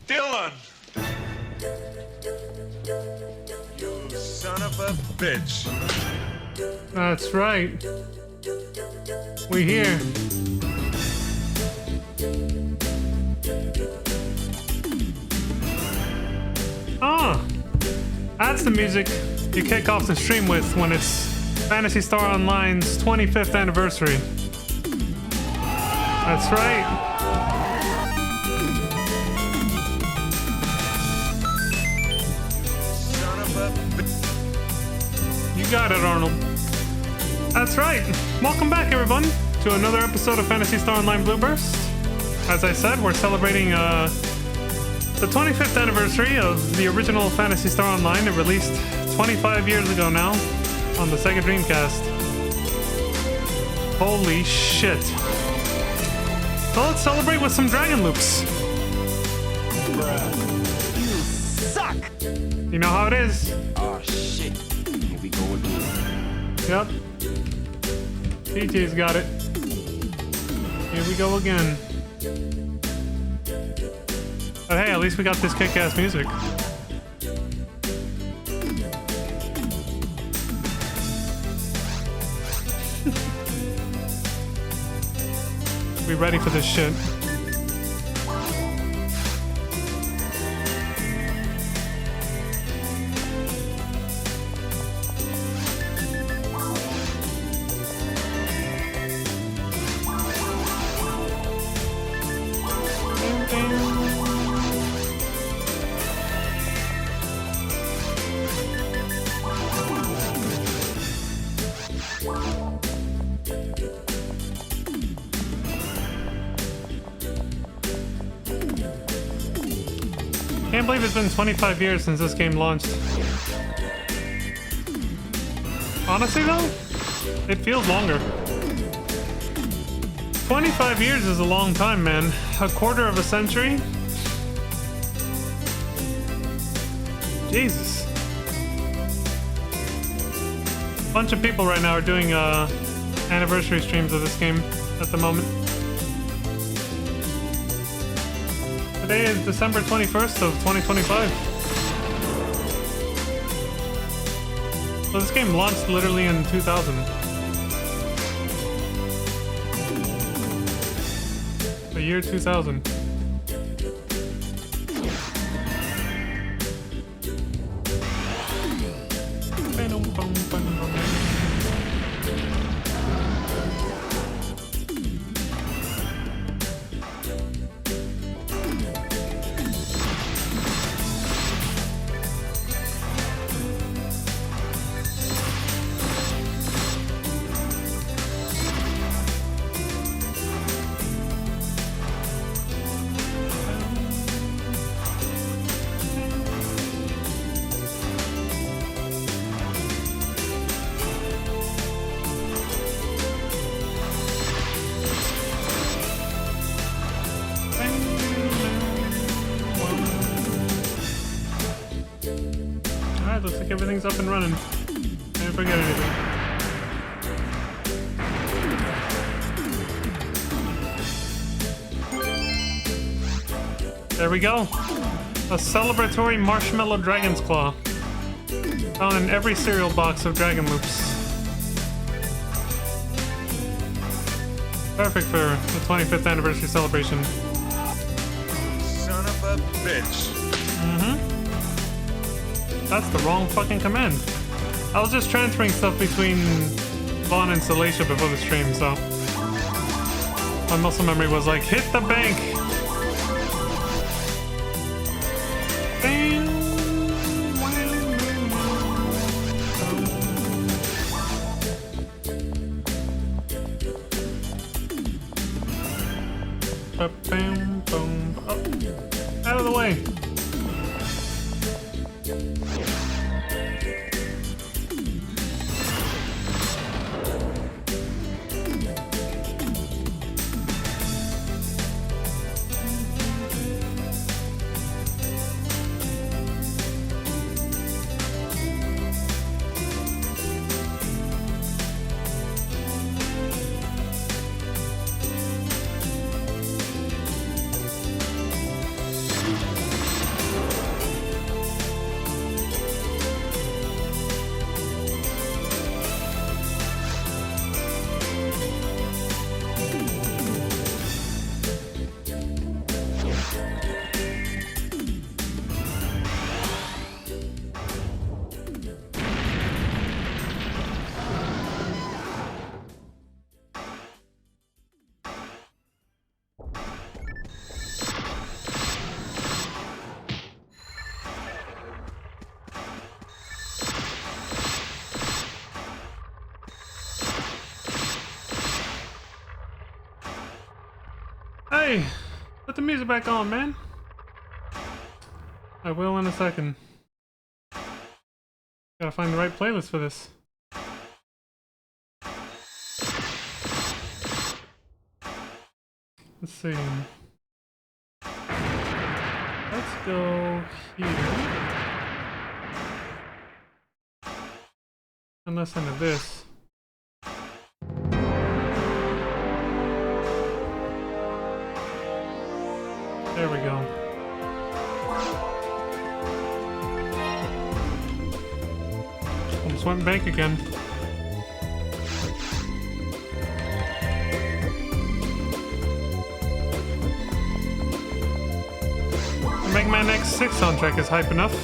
Dylan! You son of a bitch. That's right. We here. Ah! That's the music you kick off the stream with when it's Phantasy Star Online's 25th anniversary. That's right. Son of a bitch. You got it, Arnold. That's right. Welcome back, everyone, to another episode of Phantasy Star Online Blue Burst. As I said, we're celebrating the 25th anniversary of the original Phantasy Star Online. It released 25 years ago now on the Sega Dreamcast. Holy shit. So let's celebrate with some Dragon Loops. Bruh. You suck! You know how it is. Oh shit. Here we go again. Yep. TJ's got it. Here we go again. But hey, at least we got this kick-ass music. We ready for this shit. Can't believe it's been 25 years since this game launched. Honestly though, it feels longer. 25 years is a long time, man. A quarter of a century? Jesus. A bunch of people right now are doing anniversary streams of this game at the moment. Today is December 21st of 2025. So this game launched literally in 2000. The year 2000. Alright, looks like everything's up and running. Didn't forget anything. There we go. A celebratory marshmallow dragon's claw. Found in every cereal box of Dragon Loops. Perfect for the 25th anniversary celebration. Son of a bitch. That's the wrong fucking command. I was just transferring stuff between Vaughn and Salacia before the stream, so my muscle memory was like, hit the bank! Oh, out of the way! the music back on, man. I will in a second. Gotta find the right playlist for this. Let's see. Let's go here. And listen to this. There we go. Almost went bank again. Mega Man X6 soundtrack is hype enough.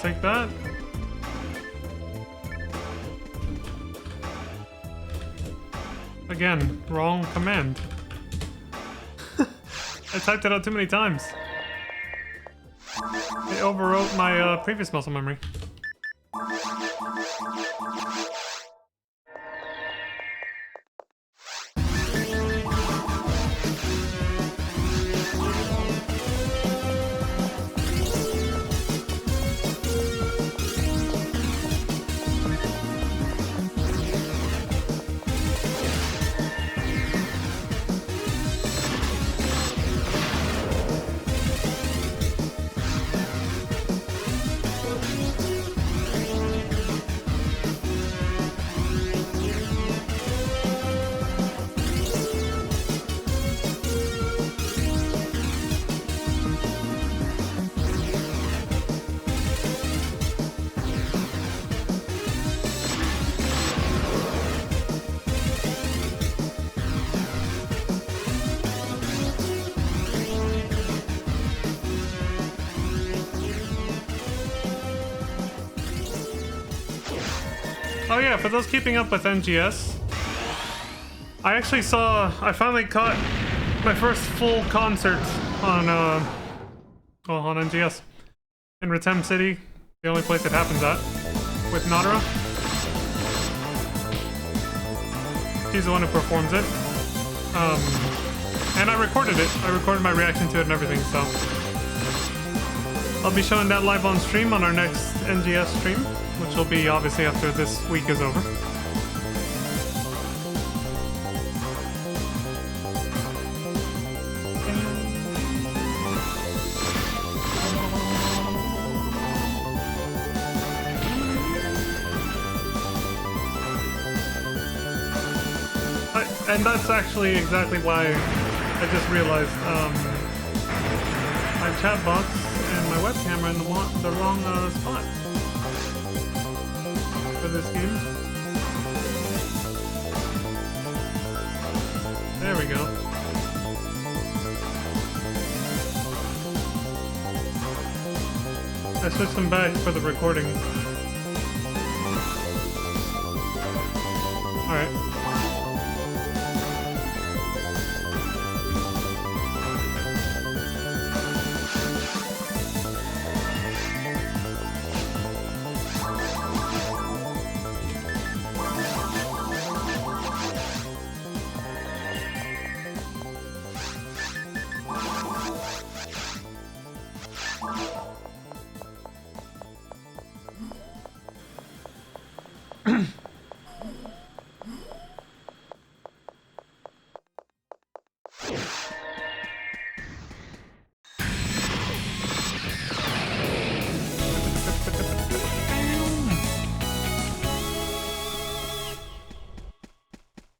Take that. Again, wrong command. I typed it out too many times. It overwrote my previous muscle memory. Oh yeah, for those keeping up with NGS, I finally caught my first full concert on NGS in Ratem City, the only place it happens at, with Nadara. She's the one who performs it. And I recorded it. I recorded my reaction to it and everything, so I'll be showing that live on stream on our next NGS stream, which will be obviously after this week is over. And that's actually exactly why I just realized, chat box and my webcam are in the wrong spot for this game. There we go. I switched them back for the recording. Alright.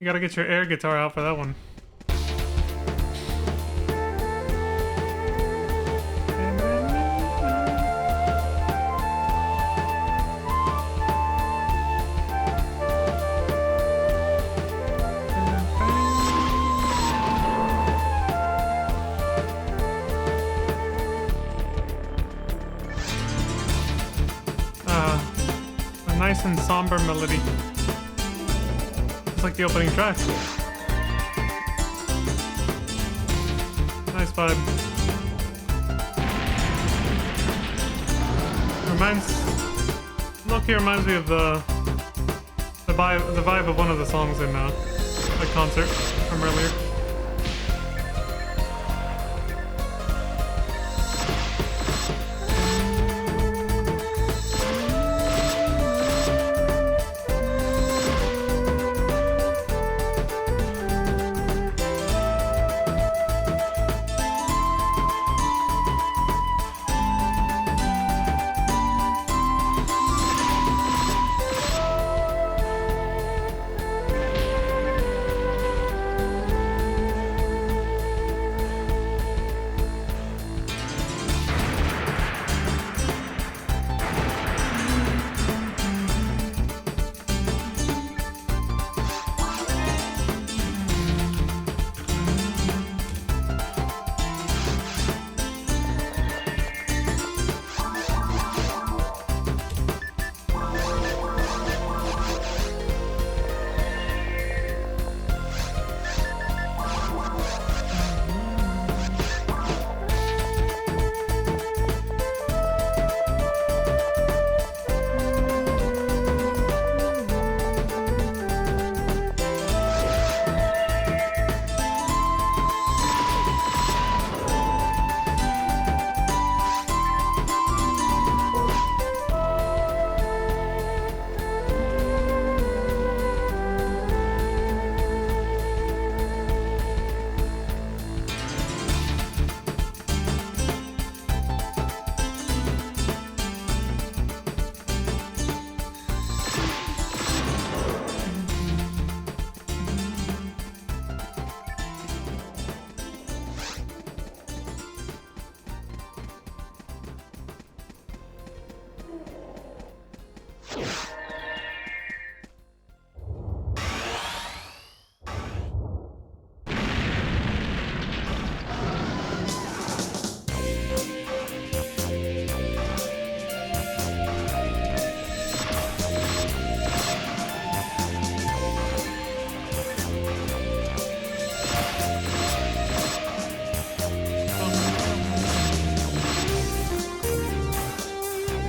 You gotta get your air guitar out for that one. A nice and somber melody. It's like the opening track. Nice vibe. Loki reminds me of the vibe of one of the songs in the concert from earlier.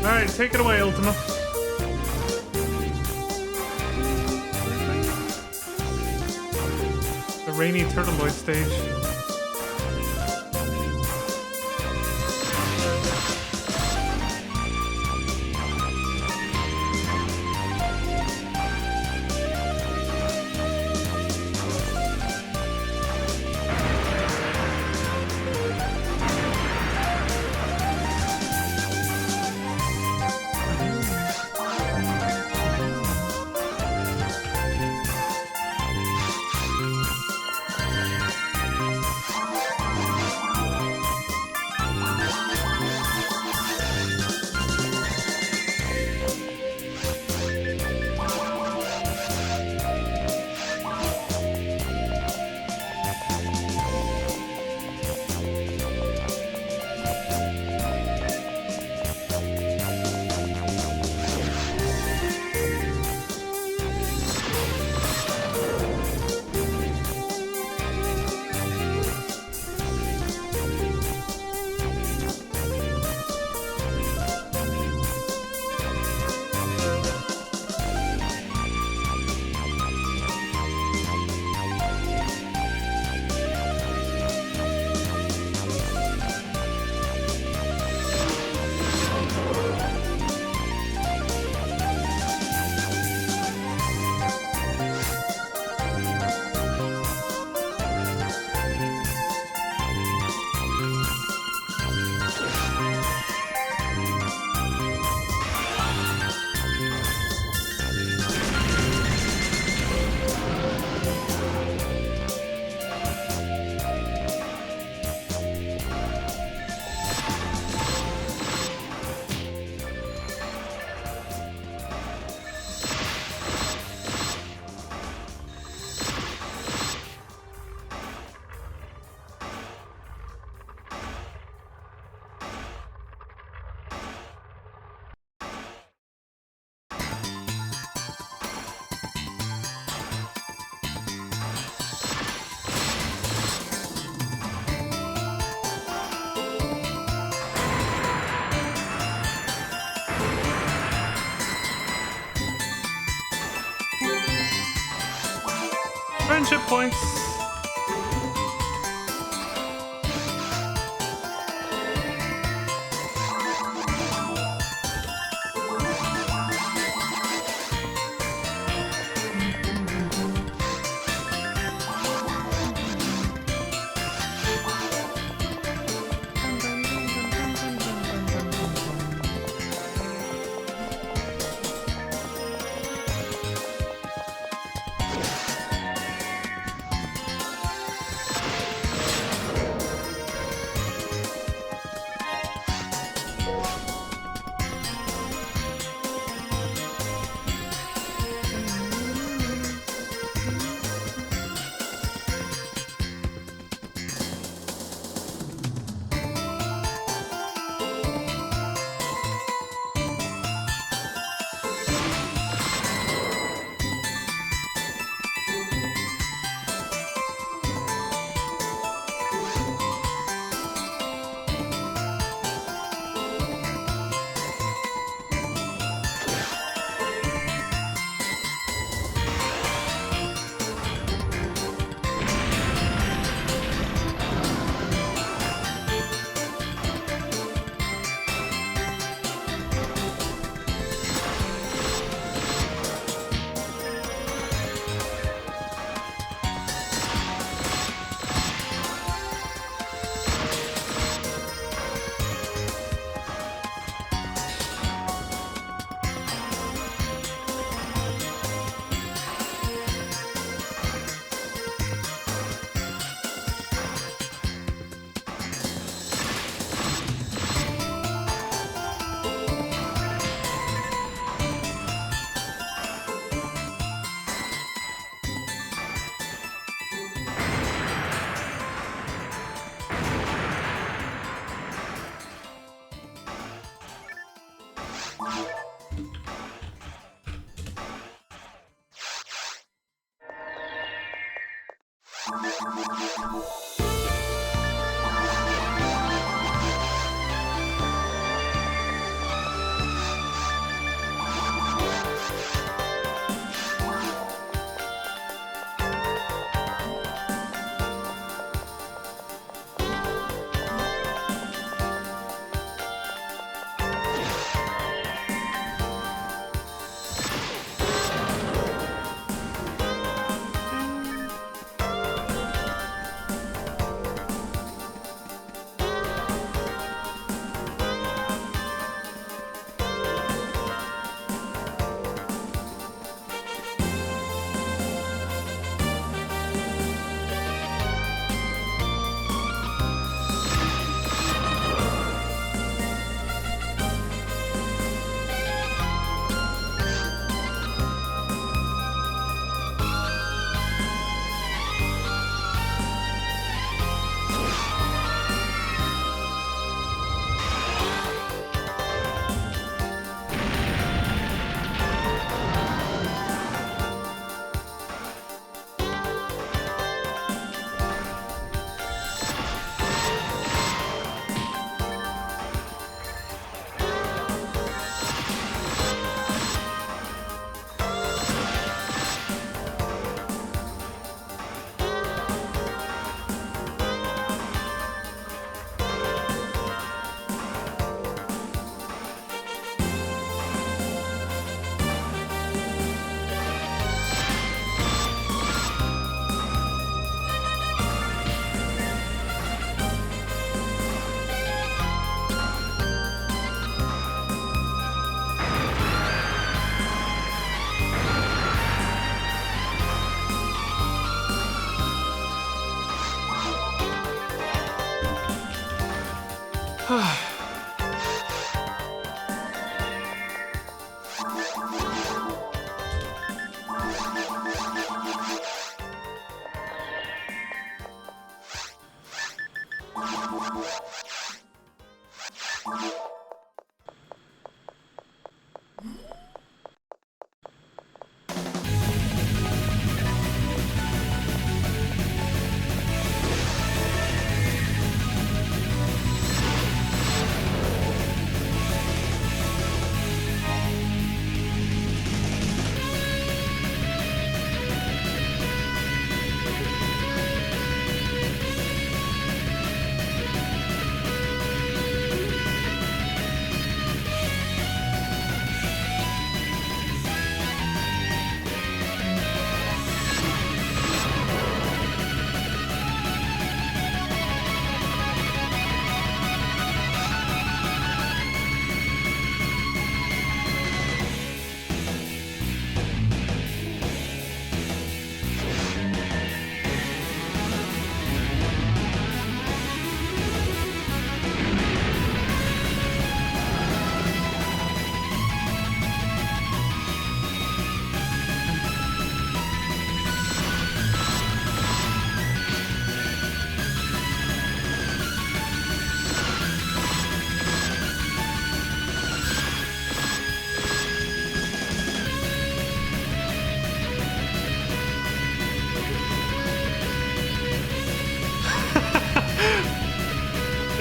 Alright, take it away, Ultima. The rainy Turtleoid stage. friendship points.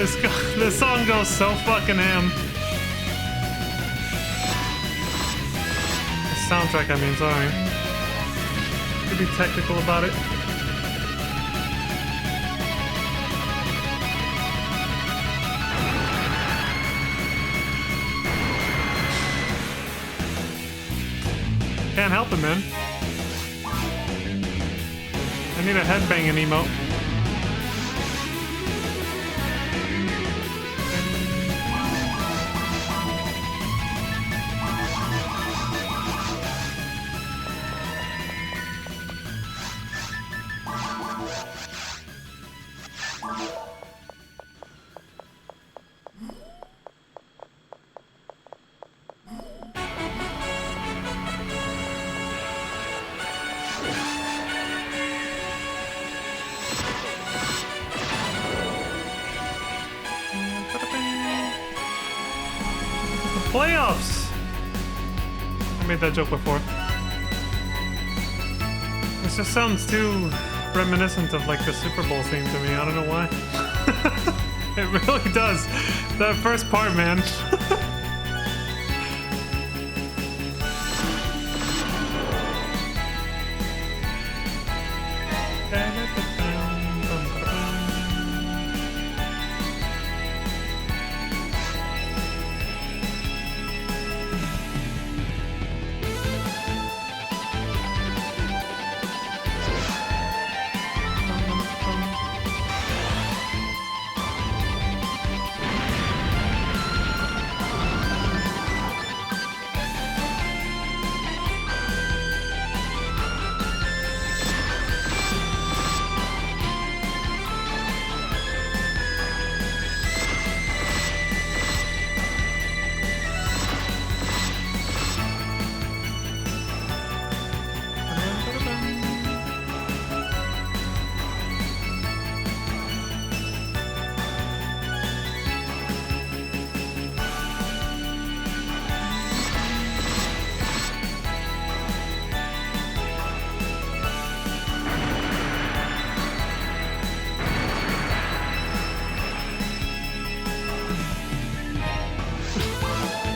This song goes so fucking ham. The soundtrack, I mean, sorry. To be technical about it. Can't help it, man. I need a headbanging emote. Playoffs! I made that joke before. This just sounds too reminiscent of like the Super Bowl theme to me. I don't know why. It really does. That first part, man.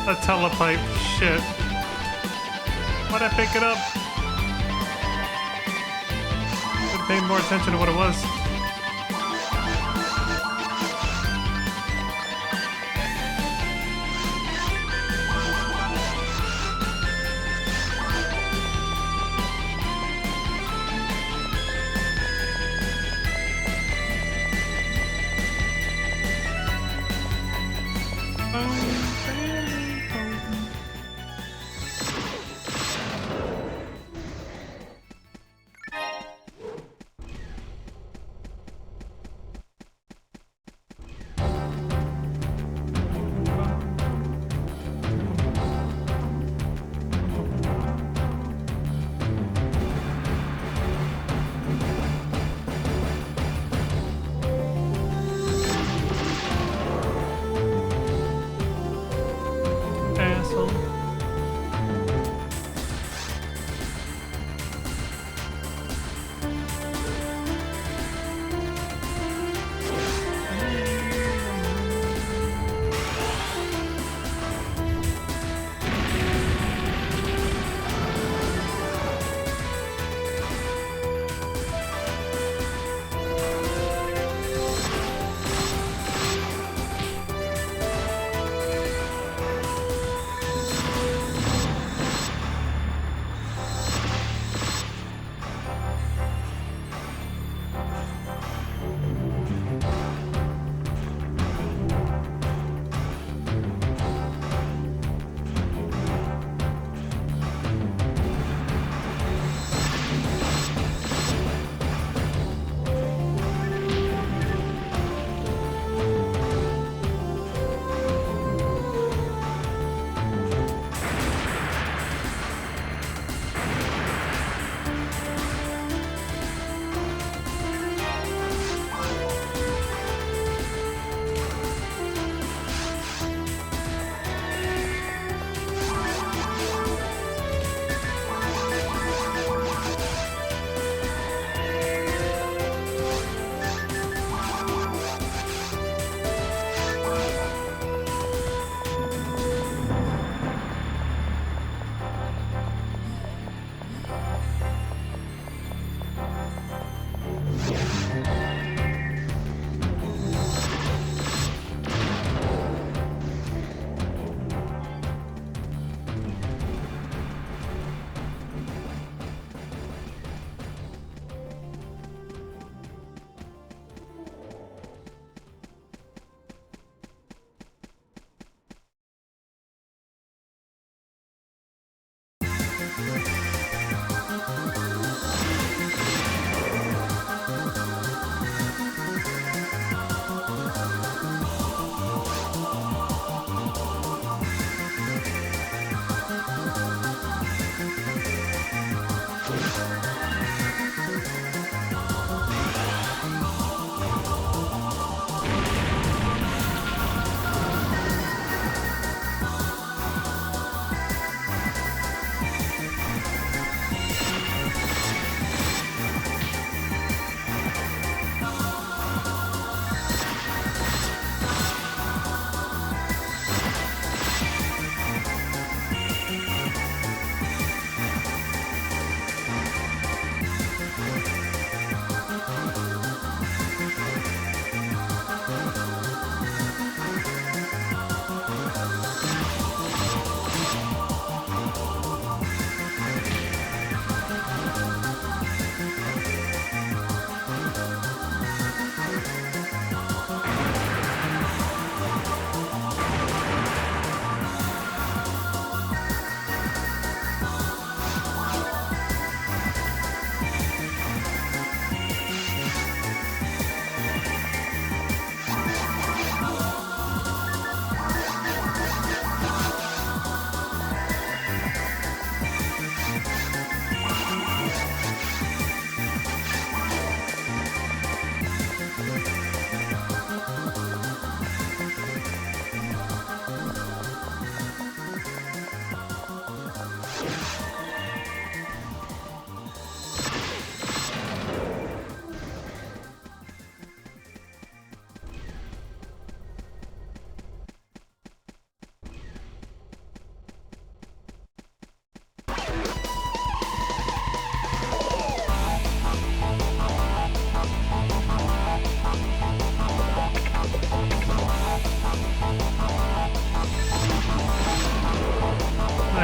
A telepipe. Shit. Why'd I pick it up? Should pay more attention to what it was.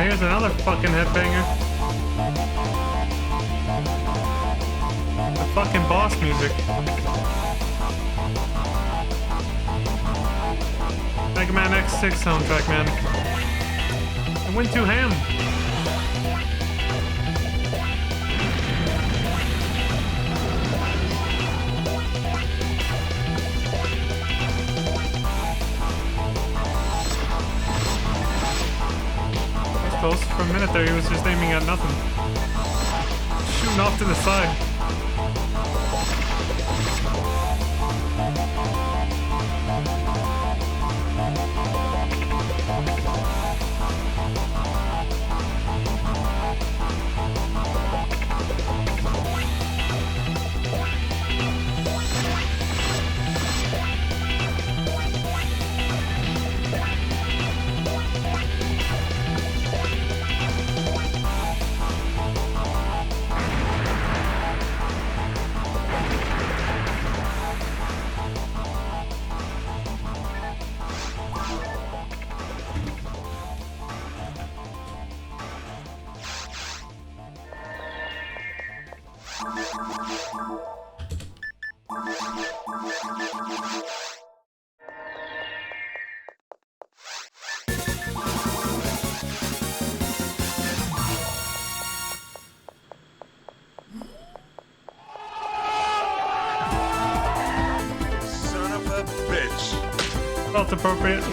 here's another fucking headbanger. The fucking boss music. Mega Man X6 soundtrack, man. I went too ham. Close. For a minute there, he was just aiming at nothing. Shooting off to the side. Son of a bitch. Felt appropriate.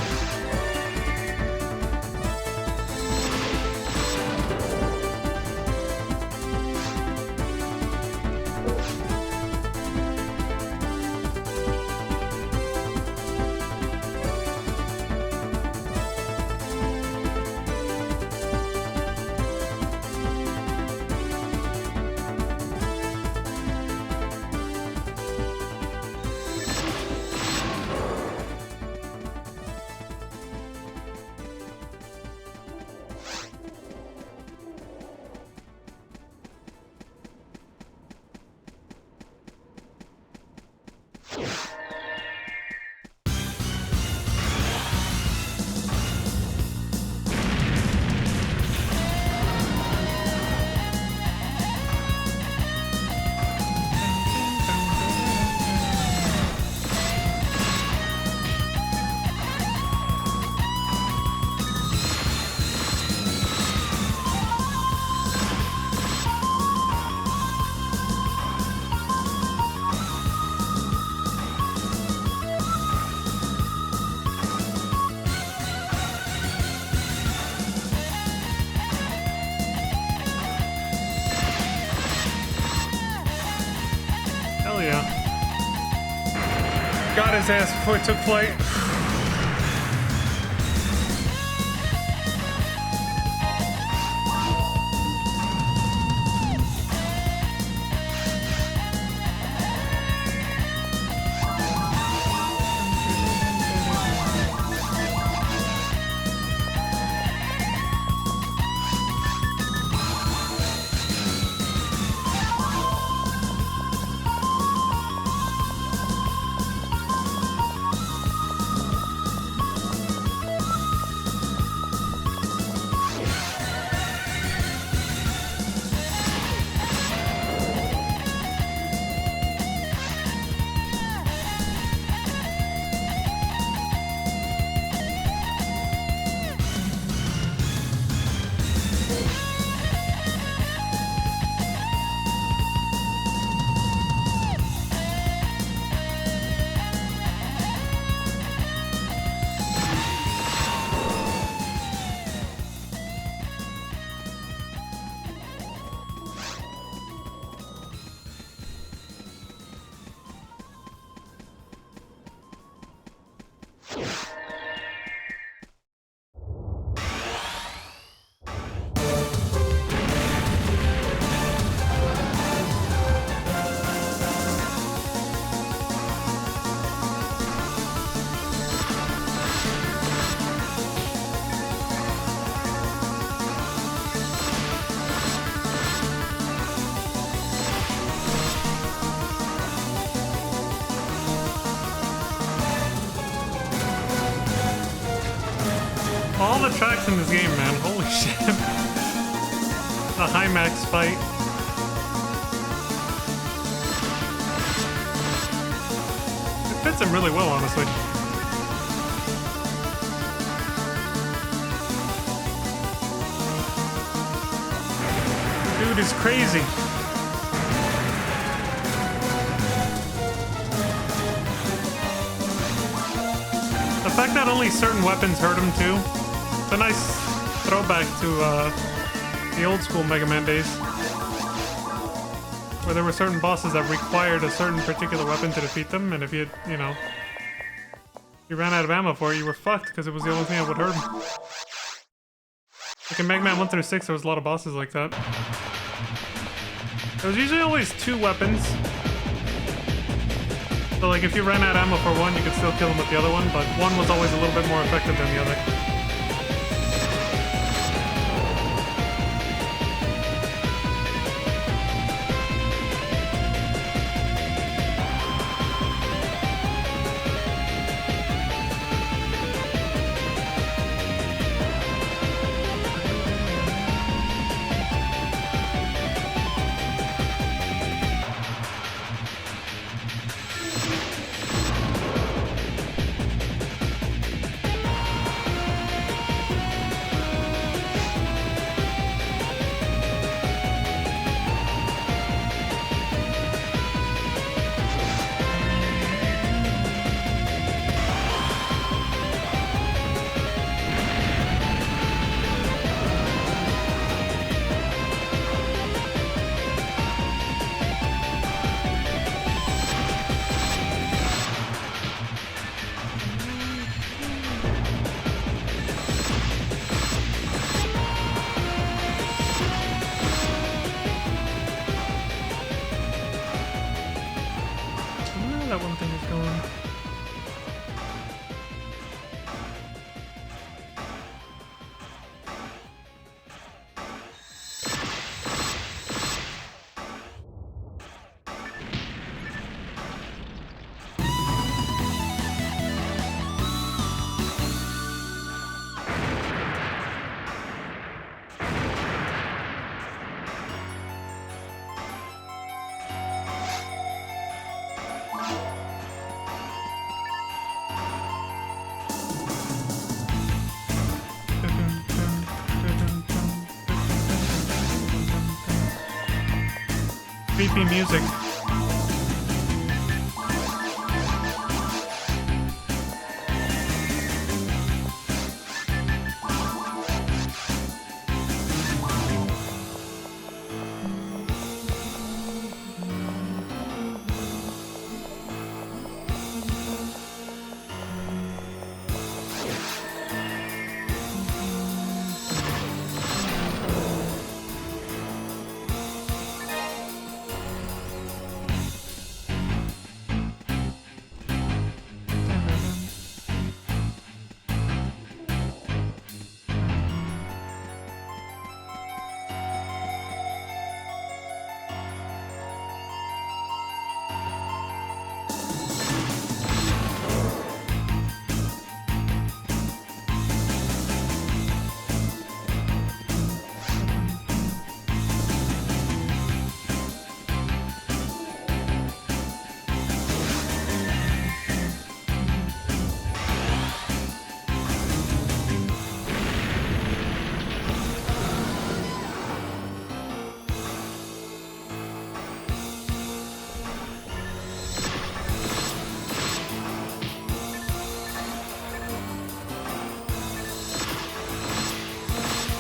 Hell yeah. Got his ass before he took flight. All the tracks in this game, man. Holy shit. The high max fight. It fits him really well, honestly. Dude is crazy. The fact that only certain weapons hurt him too. It's a nice throwback to the old school Mega Man days. Where there were certain bosses that required a certain particular weapon to defeat them, and if you ran out of ammo for it, you were fucked because it was the only thing that would hurt him. Like in Mega Man 1 through 6, there was a lot of bosses like that. There was usually always 2 weapons. So like if you ran out of ammo for one, you could still kill him with the other one, but one was always a little bit more effective than the other. That one thing is going. Creepy music.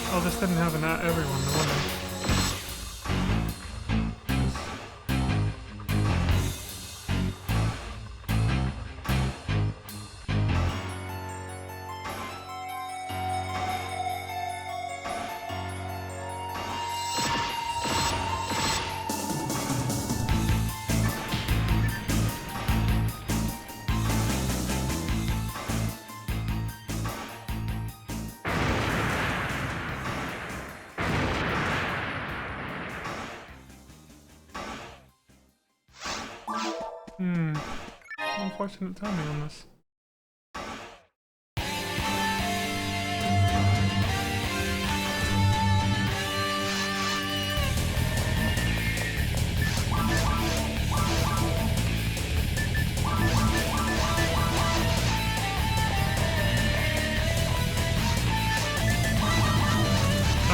Oh, this didn't have an everyone, no wonder. Unfortunate timing on this.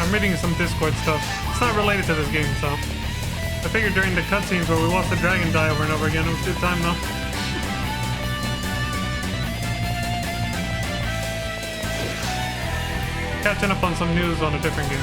I'm reading some Discord stuff. It's not related to this game, so... I figured during the cutscenes where we watched the dragon die over and over again, it was a good time, though. Catching up on some news on a different game.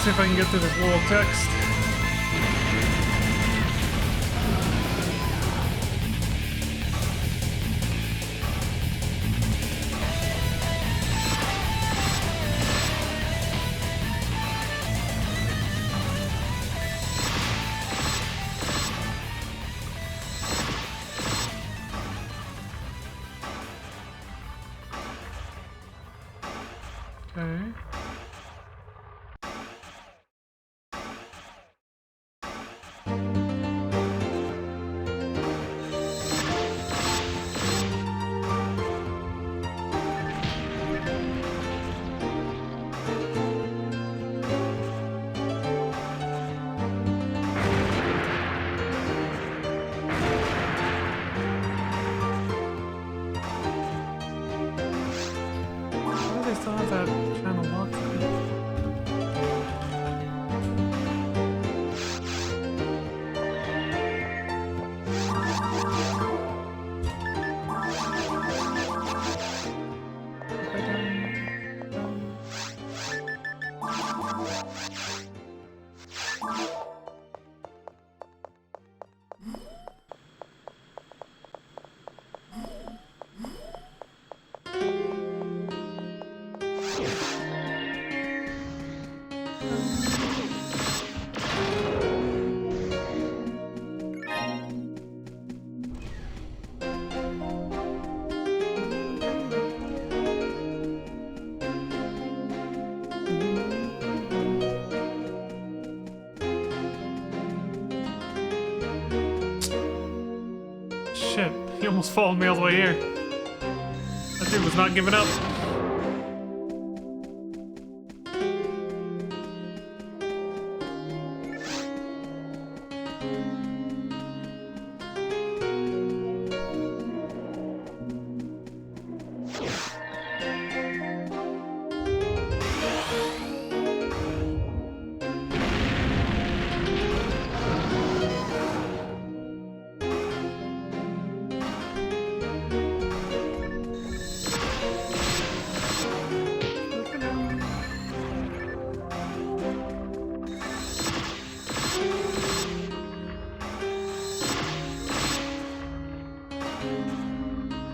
See if I can get through this wall of text. Okay. Still have that channel locked. Shit, he almost followed me all the way here. That dude was not giving up.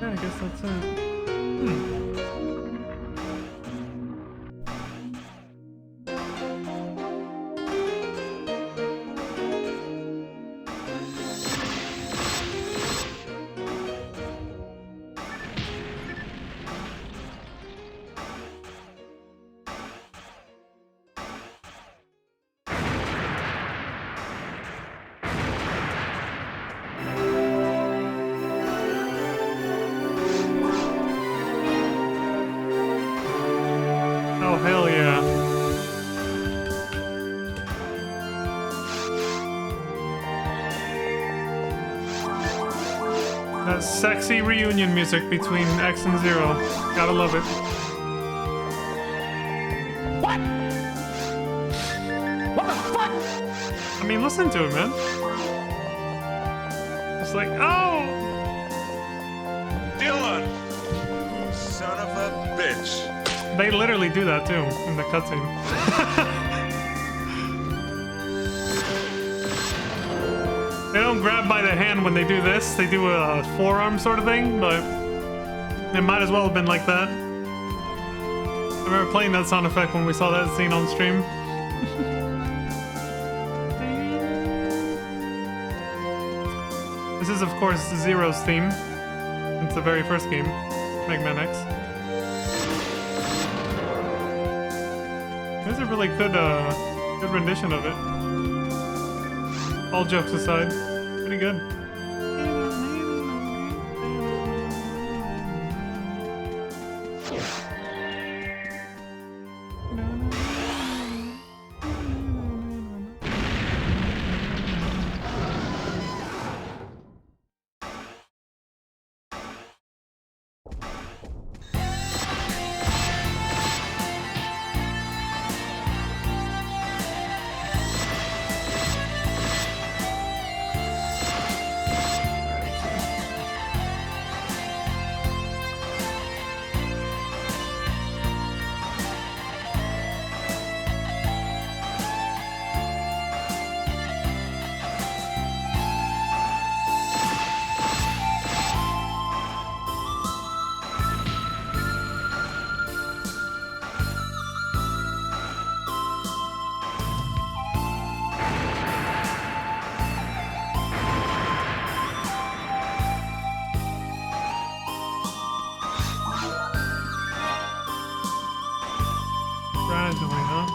Yeah, I guess that's it. Oh, hell yeah. That sexy reunion music between X and Zero. Gotta love it. What? What the fuck? I mean, listen to it, man. It's like, oh! Dylan! Son of a bitch. They literally do that too in the cutscene. They don't grab by the hand when they do this. They do a forearm sort of thing, but it might as well have been like that. I remember playing that sound effect when we saw that scene on stream. This is, of course, Zero's theme. It's the very first game, Mega Man X. There's a really good rendition of it. All jokes aside, pretty good. Gradually, huh?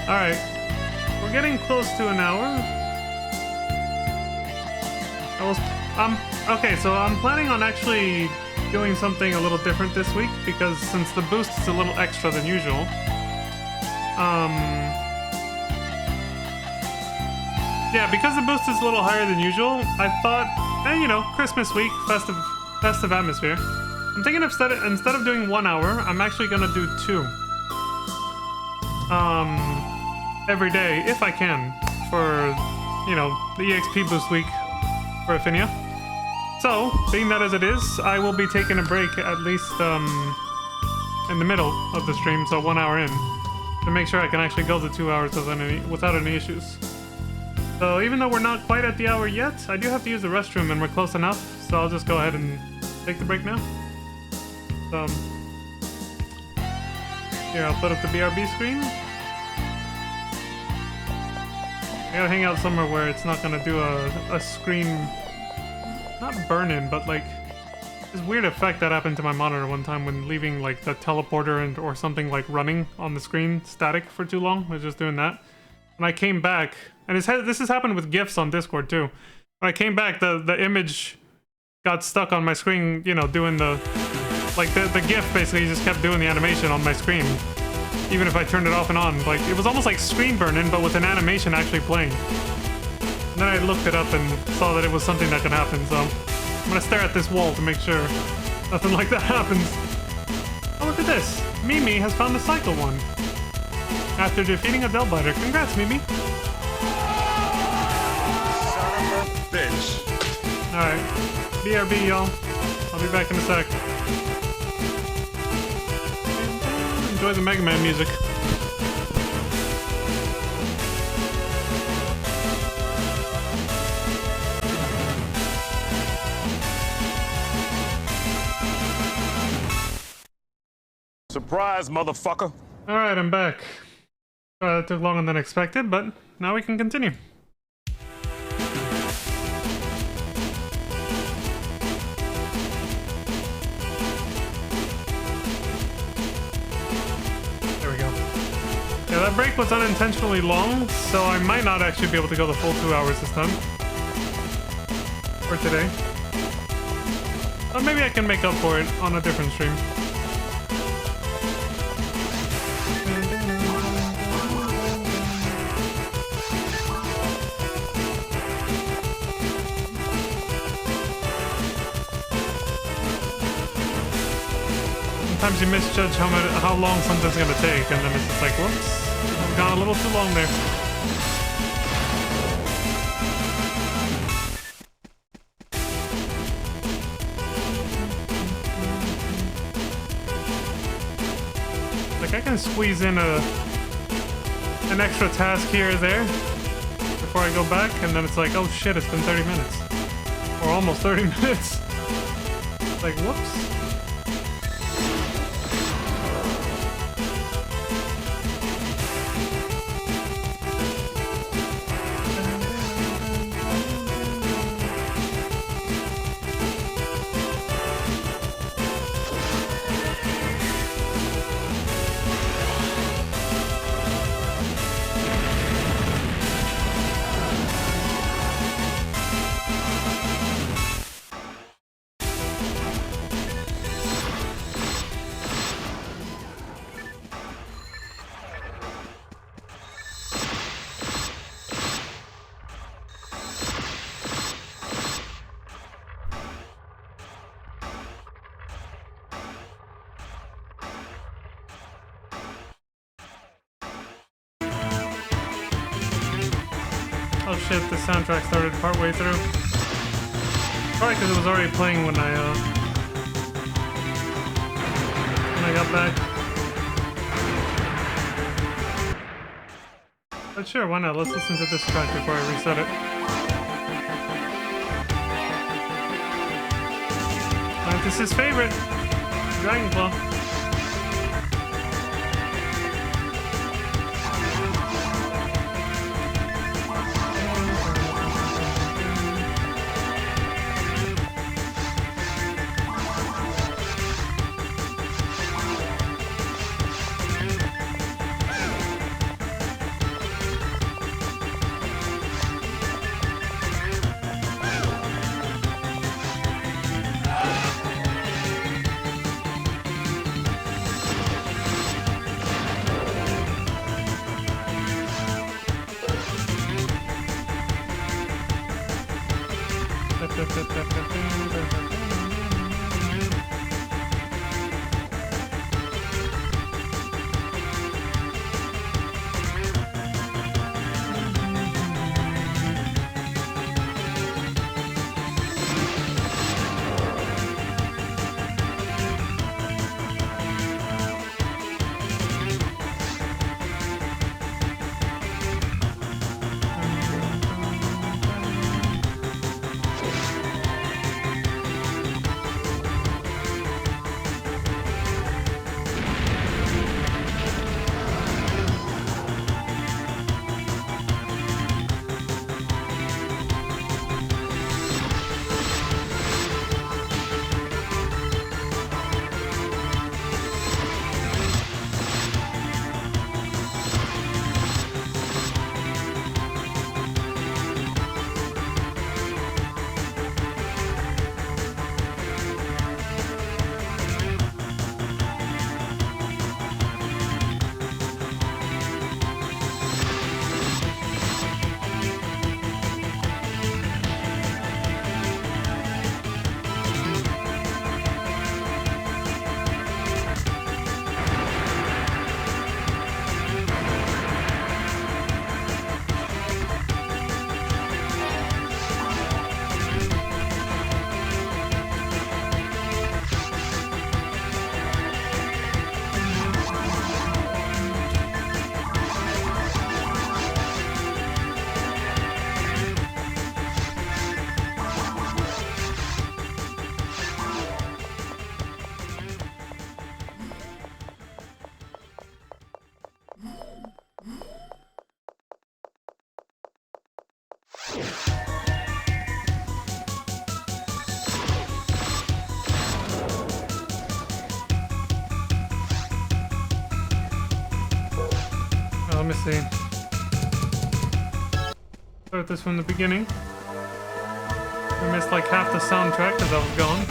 Alright. We're getting close to an hour. Okay, so I'm planning on actually doing something a little different this week because since the boost is a little extra than usual, yeah, because the boost is a little higher than usual, I thought, you know, Christmas week, festive atmosphere. I'm thinking instead of doing 1 hour, I'm actually gonna do 2. Every day, if I can, for, you know, the EXP boost week for Affinia. So, being that as it is, I will be taking a break at least in the middle of the stream, so 1 hour in, to make sure I can actually go the 2 hours without any issues. So even though we're not quite at the hour yet, I do have to use the restroom and we're close enough, so I'll just go ahead and take the break now. So, here, I'll put up the BRB screen. I gotta hang out somewhere where it's not gonna do a screen, not burn-in, but like this weird effect that happened to my monitor one time when leaving like the teleporter or something like running on the screen static for too long. I was just doing that. When I came back, and this has happened with GIFs on Discord too. When I came back, the image got stuck on my screen, you know, doing the GIF basically just kept doing the animation on my screen. Even if I turned it off and on, like it was almost like screen burn-in, but with an animation actually playing. And then I looked it up and saw that it was something that could happen, so I'm gonna stare at this wall to make sure nothing like that happens. Oh, look at this! Mimi has found the cycle one. After defeating a Delbiter. Congrats, Mimi! Son of a bitch. Alright. BRB, y'all. I'll be back in a sec. Enjoy the Mega Man music. Surprise, motherfucker. Alright, I'm back. That took longer than expected, but now we can continue. Yeah, that break was unintentionally long, so I might not actually be able to go the full 2 hours this time. For today. Or maybe I can make up for it on a different stream. Sometimes you misjudge how long something's gonna take, and then it's just like, whoops, I've gone a little too long there. Like I can squeeze in an extra task here or there before I go back, and then it's like, oh shit, it's been 30 minutes. Or almost 30 minutes. Like, whoops. Oh shit, the soundtrack started partway through. Probably because it was already playing when I got back. But sure, why not? Let's listen to this track before I reset it. Fantasy's favorite, Dragon Claw. Let me see. Start this from the beginning. We missed like half the soundtrack because I was gone.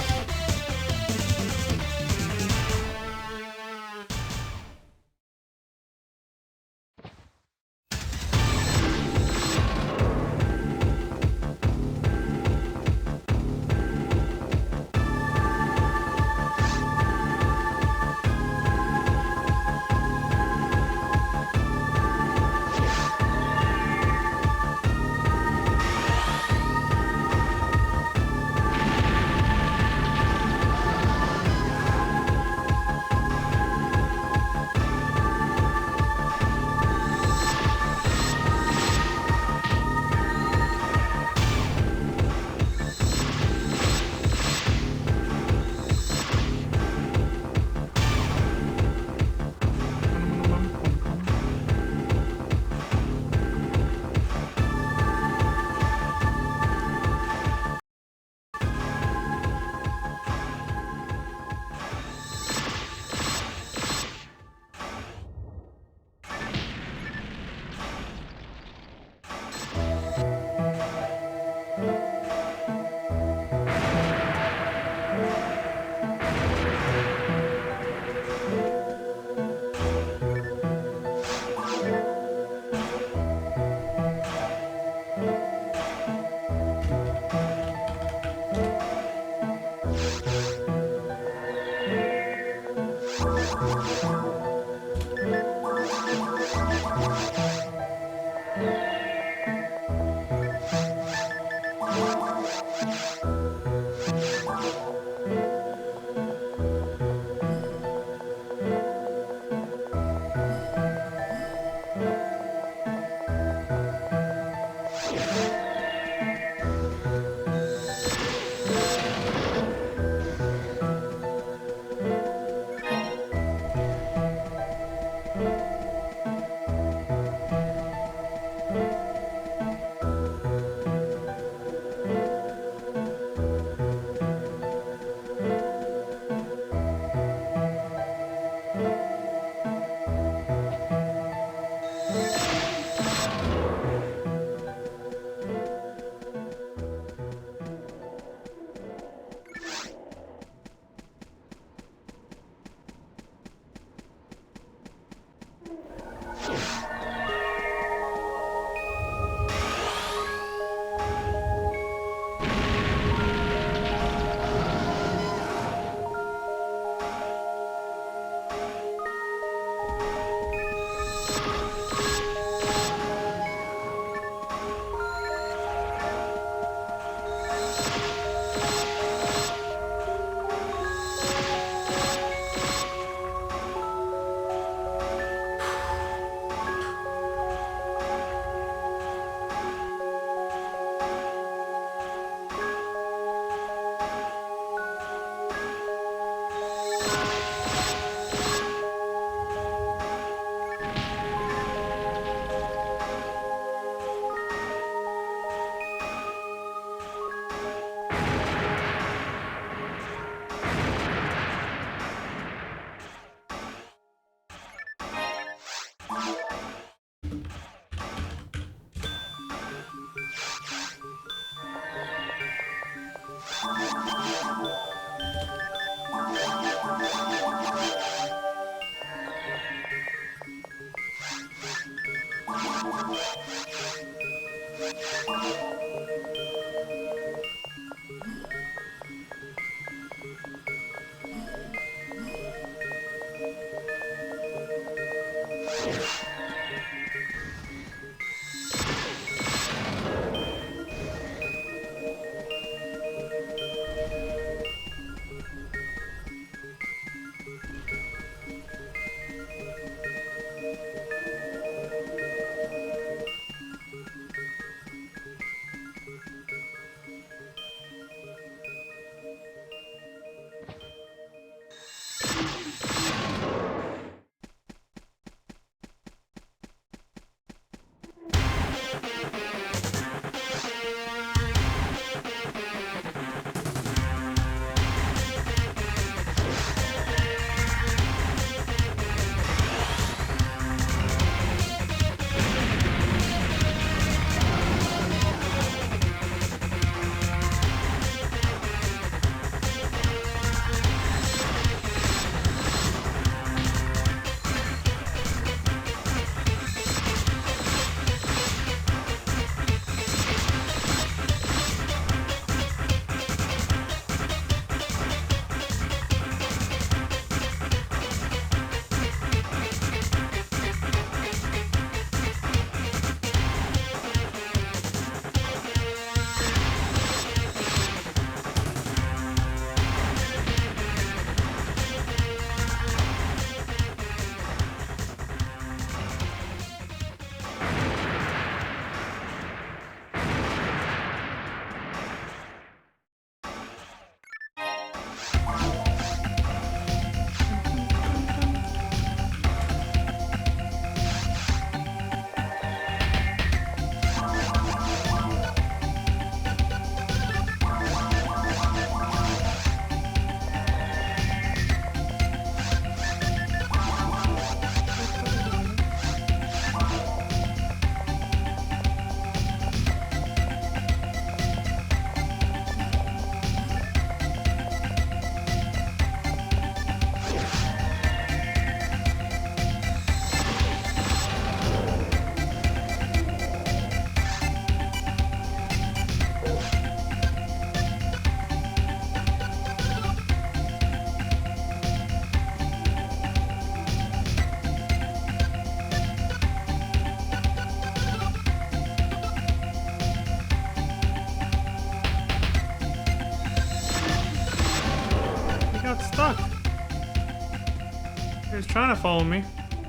was trying to follow me,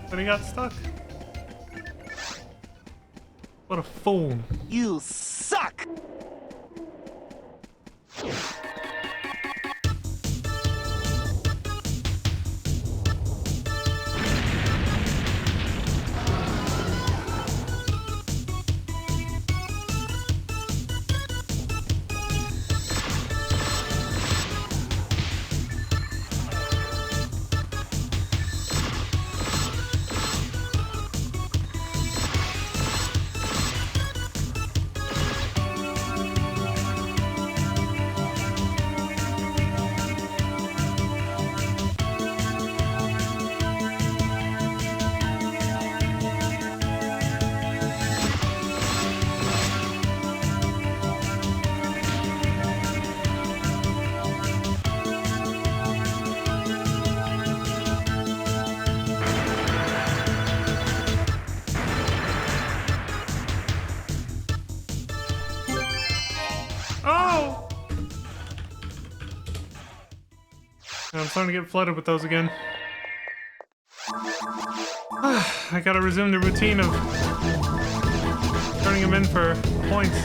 but he got stuck. What a fool. You suck! Oh! I'm starting to get flooded with those again. I gotta resume the routine of turning them in for points.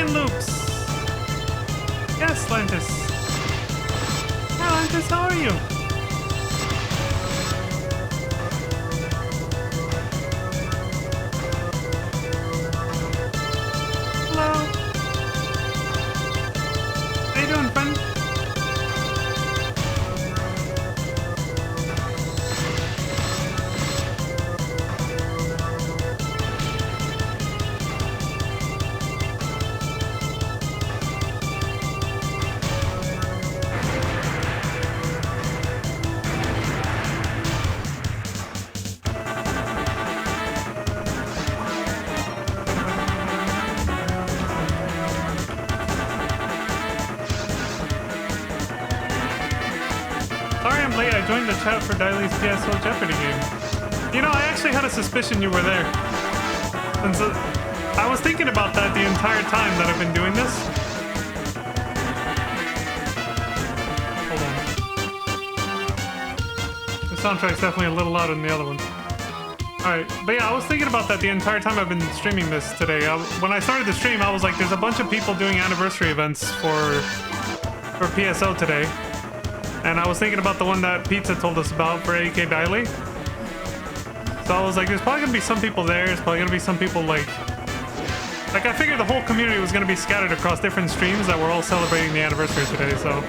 million loops. Yes, Lantis. Hi, Lantis, how are you? Hello. How you doing, friend? Sorry I'm late, I joined the chat for Diley's PSO Jeopardy game. You know, I actually had a suspicion you were there. And so, I was thinking about that the entire time that I've been doing this. Hold on. The soundtrack's definitely a little louder than the other one. Alright, but yeah, I was thinking about that the entire time I've been streaming this today. When I started the stream, I was like, there's a bunch of people doing anniversary events for PSO today. And I was thinking about the one that Pizza told us about for AK Diley. So I was like, there's probably gonna be some people there. There's probably gonna be some people like I figured the whole community was gonna be scattered across different streams that were all celebrating the anniversary today. So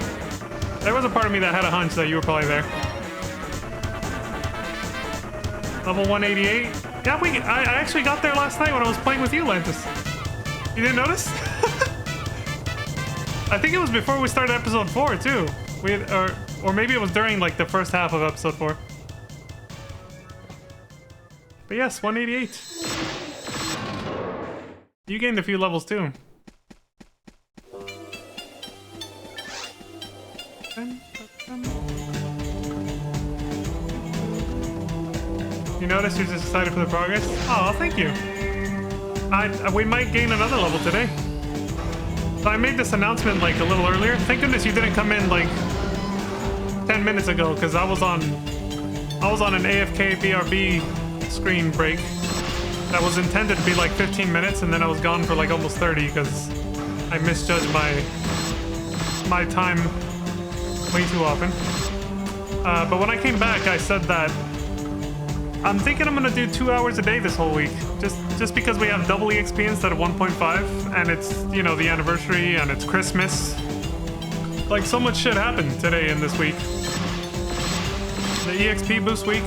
there was a part of me that had a hunch that you were probably there. Level 188. Yeah, I actually got there last night when I was playing with you, Lantis. You didn't notice? I think it was before we started episode 4 too. Or maybe it was during like the first half of episode 4. But yes, 188. You gained a few levels too. You notice you're just excited for the progress? Oh, thank you. We might gain another level today. So I made this announcement like a little earlier. Thank goodness you didn't come in like 10 minutes ago, because I was on an AFK BRB screen break that was intended to be like 15 minutes, and then I was gone for like almost 30 because I misjudged my time way too often. But when I came back, I said that I'm thinking I'm gonna do 2 hours a day this whole week, just because we have double EXP instead of 1.5, and it's, you know, the anniversary and it's Christmas. Like, so much shit happened today and this week. The EXP boost week,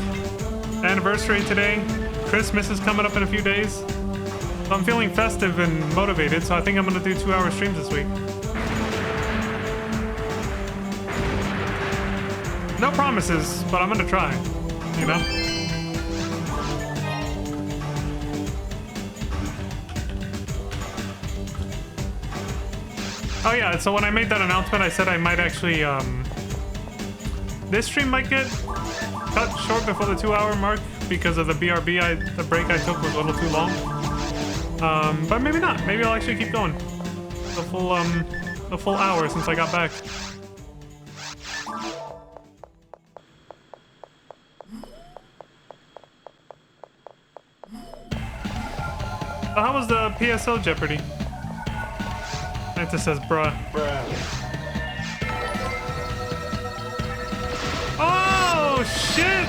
anniversary today, Christmas is coming up in a few days. So I'm feeling festive and motivated, so I think I'm gonna do 2 hour streams this week. No promises, but I'm gonna try, you know? Oh yeah, so when I made that announcement, I said I might actually, this stream might get cut short before the 2 hour mark because of the BRB, the break I took was a little too long. But maybe not. Maybe I'll actually keep going. The full hour since I got back. So how was the PSO Jeopardy? It just says bruh. Oh shit!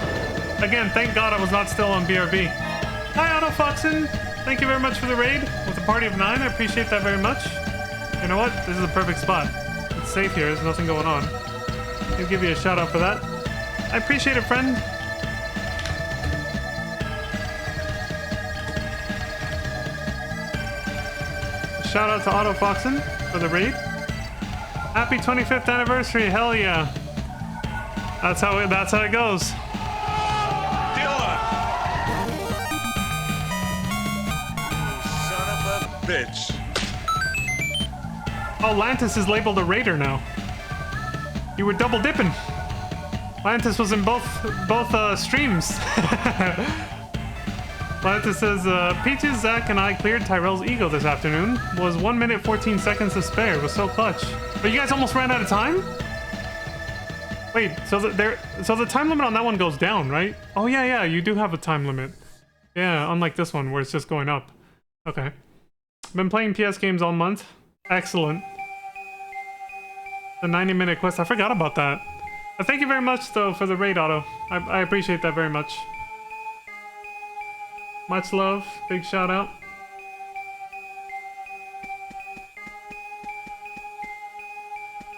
Again, thank God I was not still on BRB. Hi AutoFoxin! Thank you very much for the raid with a party of 9. I appreciate that very much. You know what? This is a perfect spot. It's safe here. There's nothing going on. I'll give you a shout out for that. I appreciate it, friend. A shout out to AutoFoxin for the raid. Happy 25th anniversary! Hell yeah! That's how it goes. Dilla! Son of a bitch. Oh, Lantis is labeled a raider now. You were double dipping. Lantis was in both streams. Lantis says, Peaches, Zach, and I cleared Tyrell's ego this afternoon. Was 1 minute 14 seconds to spare. It was so clutch. But you guys almost ran out of time? Wait, so the time limit on that one goes down, right? Oh yeah, you do have a time limit. Yeah, unlike this one where it's just going up. Okay. Been playing PS games all month. Excellent. The 90-minute quest. I forgot about that. Thank you very much, though, for the raid, Otto. I appreciate that very much. Much love. Big shout out.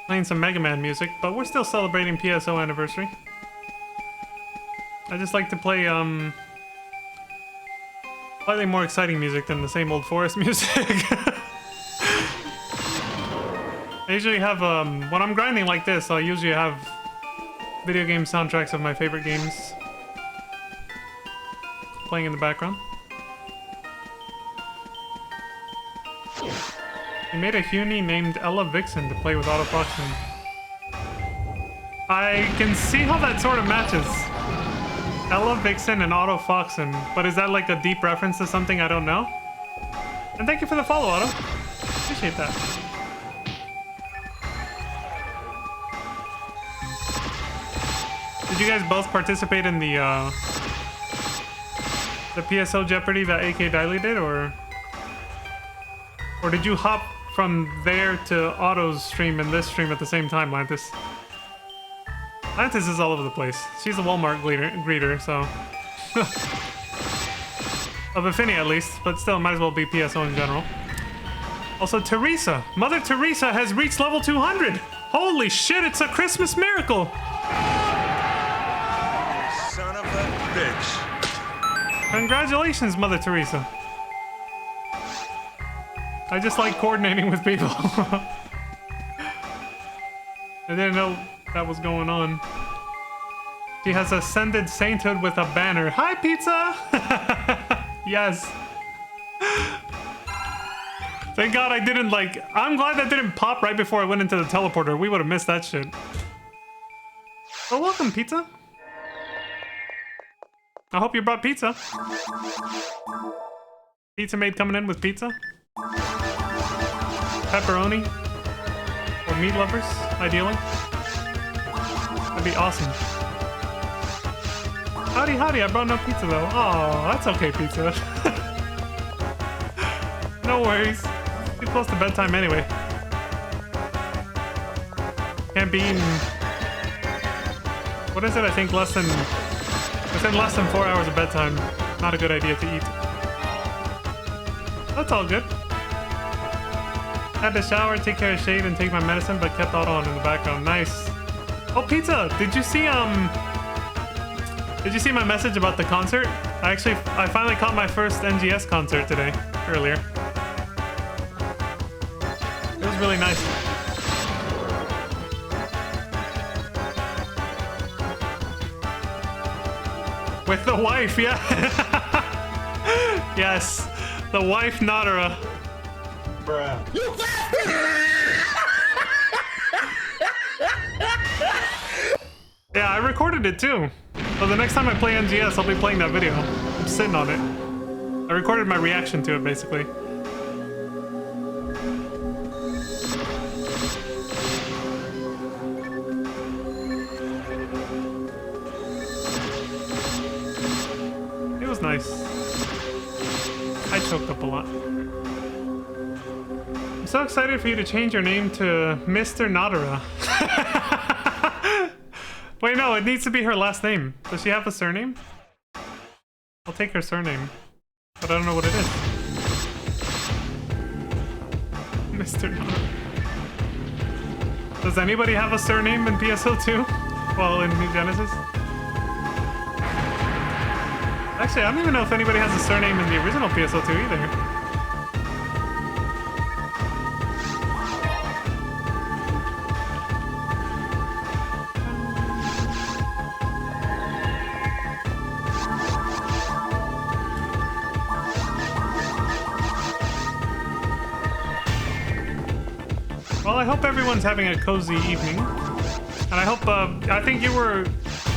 Playing some Mega Man music, but we're still celebrating PSO anniversary. I just like to play, slightly more exciting music than the same old forest music. I usually have, when I'm grinding like this, I'll usually have video game soundtracks of my favorite games playing in the background. He made a Huni named Ella Vixen to play with Auto Foxen. I can see how that sort of matches. Ella Vixen and Auto Foxen, but is that like a deep reference to something I don't know? And thank you for the follow, Otto. Appreciate that. Did you guys both participate in the PSO Jeopardy that AK Diley did, or did you hop from there to Otto's stream and this stream at the same time, Lantis? Lantis is all over the place. She's a Walmart greeter, so... of Affinity at least, but still might as well be PSO in general. Also, Teresa. Mother Teresa has reached level 200! Holy shit, it's a Christmas miracle! Son of a bitch. Congratulations, Mother Teresa. I just like coordinating with people. I didn't know that was going on. She has ascended sainthood with a banner. Hi, pizza! Yes. Thank God I didn't, like... I'm glad that didn't pop right before I went into the teleporter. We would have missed that shit. Oh, welcome, pizza. I hope you brought pizza. Pizza maid coming in with pizza. Pepperoni. Or meat lovers, ideally. That'd be awesome. Howdy, howdy, I brought no pizza though. Oh, that's okay, pizza. No worries. Too close to bedtime anyway. Can't be eating... What is it? I think less than... Within less than 4 hours of bedtime. Not a good idea to eat. That's all good. Had to shower, take care of shade, and take my medicine, but kept Auto on in the background. Nice. Oh, pizza! Did you see my message about the concert? I finally caught my first NGS concert today, earlier. It was really nice. With the wife, yeah. Yes, the wife Nadara. Bruh. Yeah, I recorded it too. So the next time I play NGS, I'll be playing that video. I'm sitting on it. I recorded my reaction to it, basically. It was nice. I choked up a lot. I'm so excited for you to change your name to Mr. Nadara. Wait, no, it needs to be her last name. Does she have a surname? I'll take her surname, but I don't know what it is. Mr. Nadara. Does anybody have a surname in PSO2? Well, in New Genesis? Actually, I don't even know if anybody has a surname in the original PSO2 either. Well, I hope everyone's having a cozy evening. And I hope, I think you were...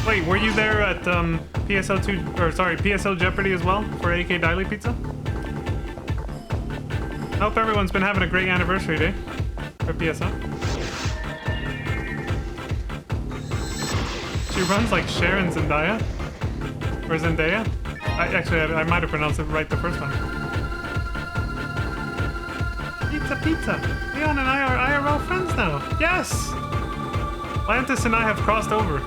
Wait, were you there at PSO2, or sorry, PSO Jeopardy as well for AK Diley Pizza? I hope everyone's been having a great anniversary day for PSO. She runs like Sharon Zendaya, or Zendaya. I might have pronounced it right the first time. Pizza, pizza. Leon and I are IRL friends now. Yes! Lantis and I have crossed over.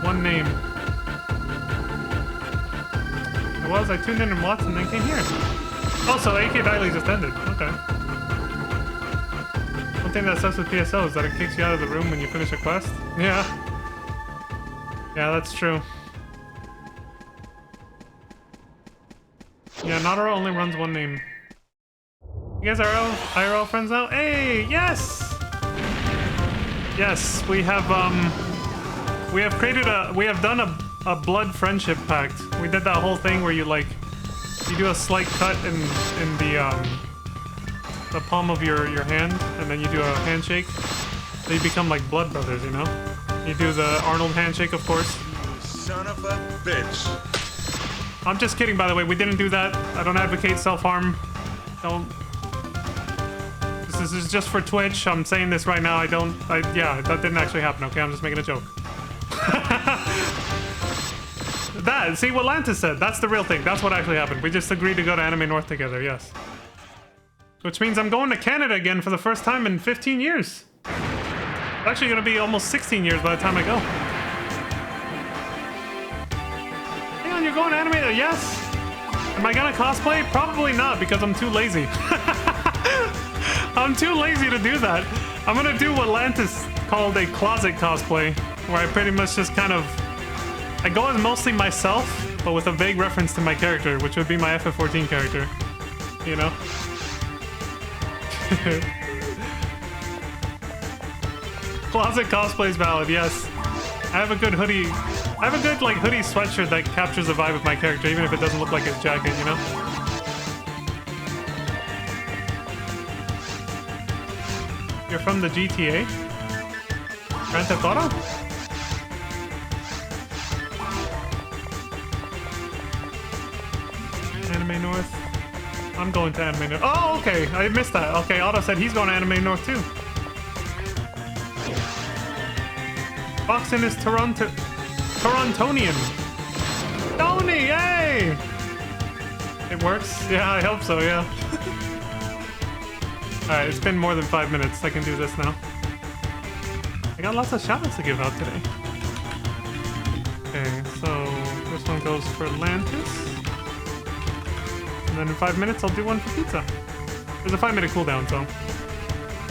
One name. It was, I tuned in and watched and then came here. Also, AK Diley just ended. Okay. One thing that sucks with PSO is that it kicks you out of the room when you finish a quest. Yeah. Yeah, that's true. Yeah, Notaro only runs one name. You guys are IRL friends now? Hey, yes! Yes, we have done a blood friendship pact. We did that whole thing where you do a slight cut in the palm of your hand, and then you do a handshake. So you become like blood brothers, you know? You do the Arnold handshake, of course. Son of a bitch. I'm just kidding, by the way. We didn't do that. I don't advocate self-harm. Don't. This is just for Twitch. I'm saying this right now. Yeah, that didn't actually happen, okay? I'm just making a joke. See what Lantis said. That's the real thing. That's what actually happened. We just agreed to go to Anime North together, yes. Which means I'm going to Canada again for the first time in 15 years. It's actually going to be almost 16 years by the time I go. Hang on, you're going to Anime? Yes. Am I going to cosplay? Probably not, because I'm too lazy. I'm too lazy to do that. I'm going to do what Lantis called a closet cosplay, where I pretty much just kind of... I go as mostly myself, but with a vague reference to my character, which would be my FF14 character. You know? Closet cosplay is valid, yes. I have a good hoodie. I have a good, like, hoodie sweatshirt that captures the vibe of my character, even if it doesn't look like his jacket, you know? You're from the GTA? Grand Theft Auto? Anime North. I'm going to Anime North. Oh, okay. I missed that. Okay, Otto said he's going to Anime North too. Boxing is Torontonian. Tony, yay! It works? Yeah, I hope so, yeah. Alright, it's been more than 5 minutes. I can do this now. I got lots of shoutouts to give out today. Okay, so this one goes for Lantis. And then in 5 minutes, I'll do one for pizza. There's a 5-minute cooldown, so...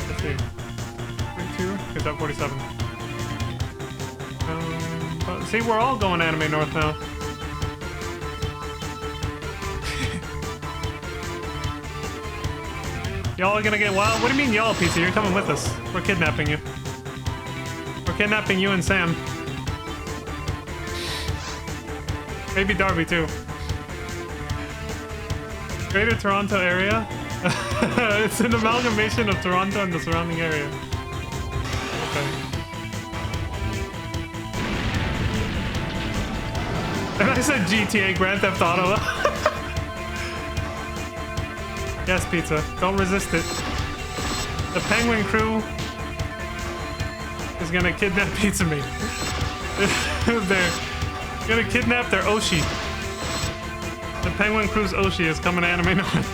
Let's see. 32, get that 47. See, we're all going Anime North now. Y'all are gonna get wild? What do you mean y'all, Pizza? You're coming with us. We're kidnapping you. We're kidnapping you and Sam. Maybe Darby, too. Greater Toronto area? It's an amalgamation of Toronto and the surrounding area. Okay. And I said GTA, Grand Theft Auto. Yes, Pizza. Don't resist it. The Penguin crew is gonna kidnap Pizza Meat. They're gonna kidnap their Oshi. The Penguin crew's Oshi is coming to Anime North.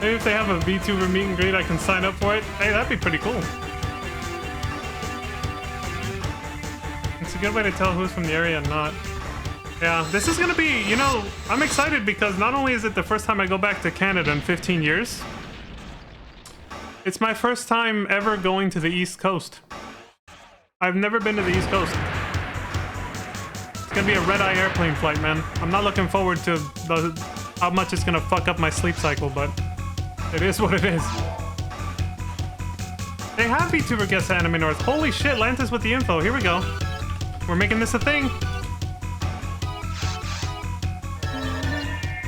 Maybe if they have a VTuber meet and greet, I can sign up for it. Hey, that'd be pretty cool. It's a good way to tell who's from the area and not. Yeah, this is gonna be, you know, I'm excited because not only is it the first time I go back to Canada in 15 years, it's my first time ever going to the East Coast. I've never been to the East Coast. It's gonna be a red-eye airplane flight, man. I'm not looking forward to how much it's gonna fuck up my sleep cycle, but it is what it is. They have VTuber guests at Anime North. Holy shit, Lantis with the info. Here we go. We're making this a thing.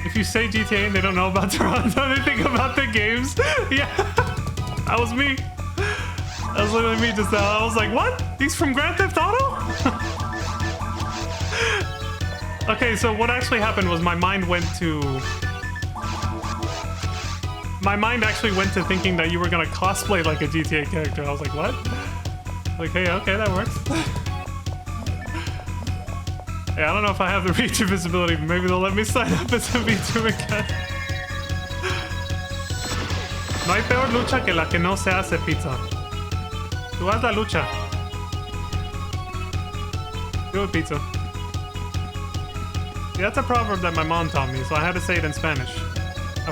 If you say GTA and they don't know about Toronto, they think about the games. Yeah, that was me. That was literally me just now. I was like, what? He's from Grand Theft Auto? Okay, so what actually happened was my mind actually went to thinking that you were gonna cosplay like a GTA character. I was like, what? Like, hey, okay, that works. Yeah, I don't know if I have the VTuber visibility, but maybe they'll let me sign up as a VTuber again. No hay peor lucha que la que no se hace, pizza. Tú haz la lucha. Do it, pizza. Yeah, that's a proverb that my mom taught me, so I had to say it in Spanish.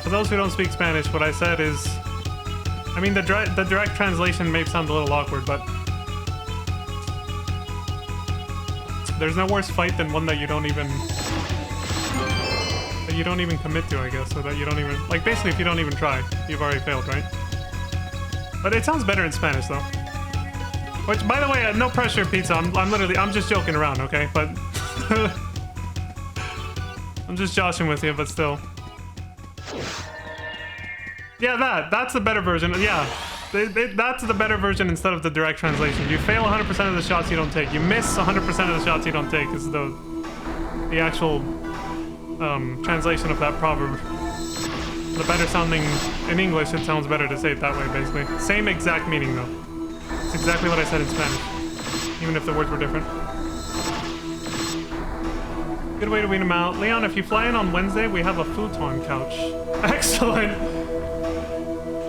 For those who don't speak Spanish, what I said is... I mean, the direct translation may sound a little awkward, but... There's no worse fight than one that you don't even... that you don't even commit to, I guess, or that you don't even... Like, basically, if you don't even try, you've already failed, right? But it sounds better in Spanish, though. Which, by the way, no pressure, Pizza. I'm just joking around, okay? But... I'm just joshing with you, but still. Yeah, that's the better version. Yeah, that's the better version instead of the direct translation. You fail 100% of the shots you don't take. You miss 100% of the shots you don't take is the actual translation of that proverb. The better sounding in English, it sounds better to say it that way, basically. Same exact meaning, though. It's exactly what I said in Spanish, even if the words were different. Good way to weed them out. Leon, if you fly in on Wednesday, we have a futon couch. Excellent!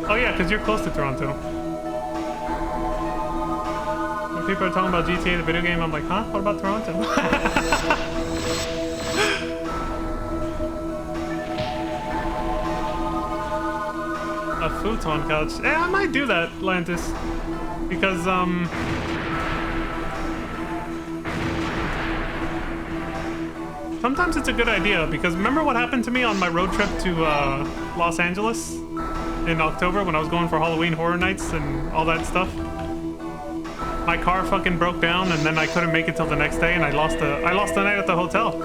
Oh yeah, because you're close to Toronto. When people are talking about GTA, the video game, I'm like, huh? What about Toronto? A futon couch. I might do that, Lantis. Because, sometimes it's a good idea, because remember what happened to me on my road trip to Los Angeles in October when I was going for Halloween Horror Nights and all that stuff? My car fucking broke down, and then I couldn't make it till the next day, and I lost the night at the hotel,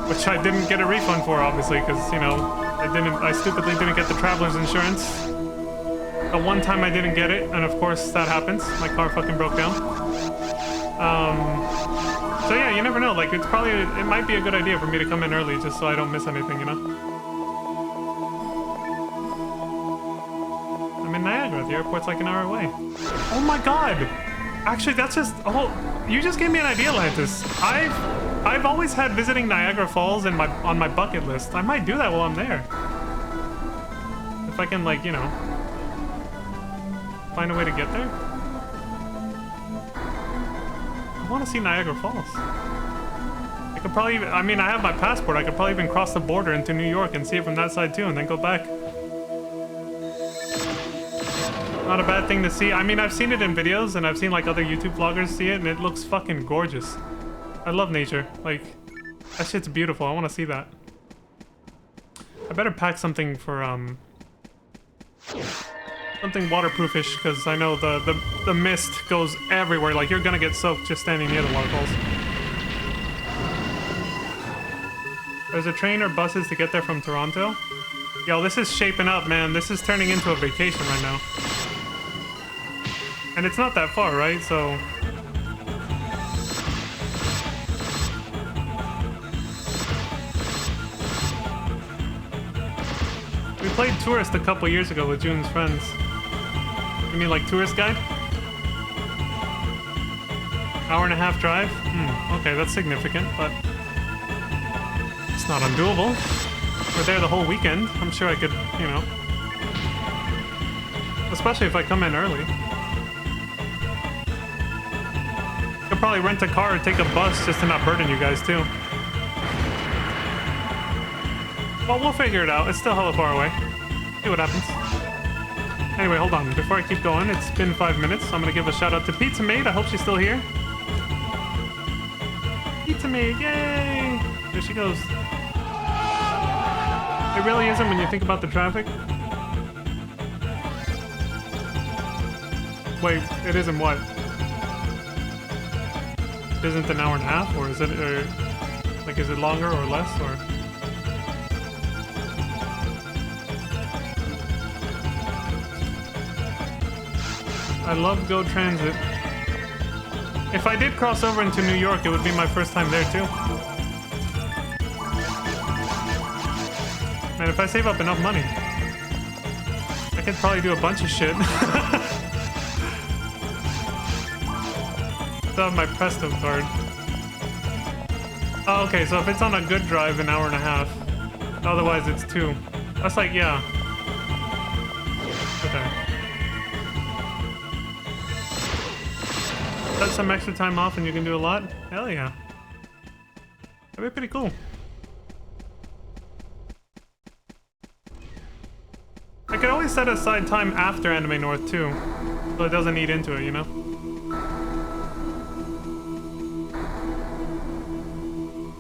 which I didn't get a refund for, obviously, because, you know, I stupidly didn't get the traveler's insurance. The one time I didn't get it, and of course that happens. My car fucking broke down. So yeah, you never know. Like, it might be a good idea for me to come in early just so I don't miss anything, you know? I'm in Niagara. The airport's like an hour away. Oh my god! Actually, that's just... Oh, you just gave me an idea, Lantis. I've always had visiting Niagara Falls on my bucket list. I might do that while I'm there. If I can, like, you know, find a way to get there. I want to see Niagara Falls. I could probably even, I mean, I have my passport. I could probably even cross the border into New York and see it from that side too, and then go back. Not a bad thing to see. I mean, I've seen it in videos, and I've seen like other YouTube vloggers see it, and it looks fucking gorgeous. I love nature. Like, that shit's beautiful. I want to see that. I better pack something for something waterproofish, because I know the mist goes everywhere. Like, you're gonna get soaked just standing near the waterfalls. There's a train or buses to get there from Toronto. Yo, this is shaping up, man. This is turning into a vacation right now. And it's not that far, right? So... we played Tourist a couple years ago with June's friends. You mean like Tourist Guide? Hour and a half drive? Okay, that's significant, but it's not undoable. We're there the whole weekend. I'm sure I could, you know. Especially if I come in early. Could probably rent a car or take a bus just to not burden you guys too. Well, we'll figure it out. It's still hella far away. See what happens. Anyway, hold on. Before I keep going, it's been 5 minutes. So I'm gonna give a shout out to Pizza Maid. I hope she's still here. Pizza Maid, yay! There she goes. It really isn't when you think about the traffic. Wait, it isn't what? It isn't an hour and a half, or is it, like, is it longer or less, or? I love Go Transit. If I did cross over into New York, it would be my first time there too. Man, if I save up enough money, I could probably do a bunch of shit. Still have my Presto card. Oh, okay, so if it's on a good drive, an hour and a half. Otherwise, it's 2. That's like, yeah. Okay. That's some extra time off and you can do a lot? Hell yeah. That'd be pretty cool. I could always set aside time after Anime North too, so it doesn't eat into it, you know?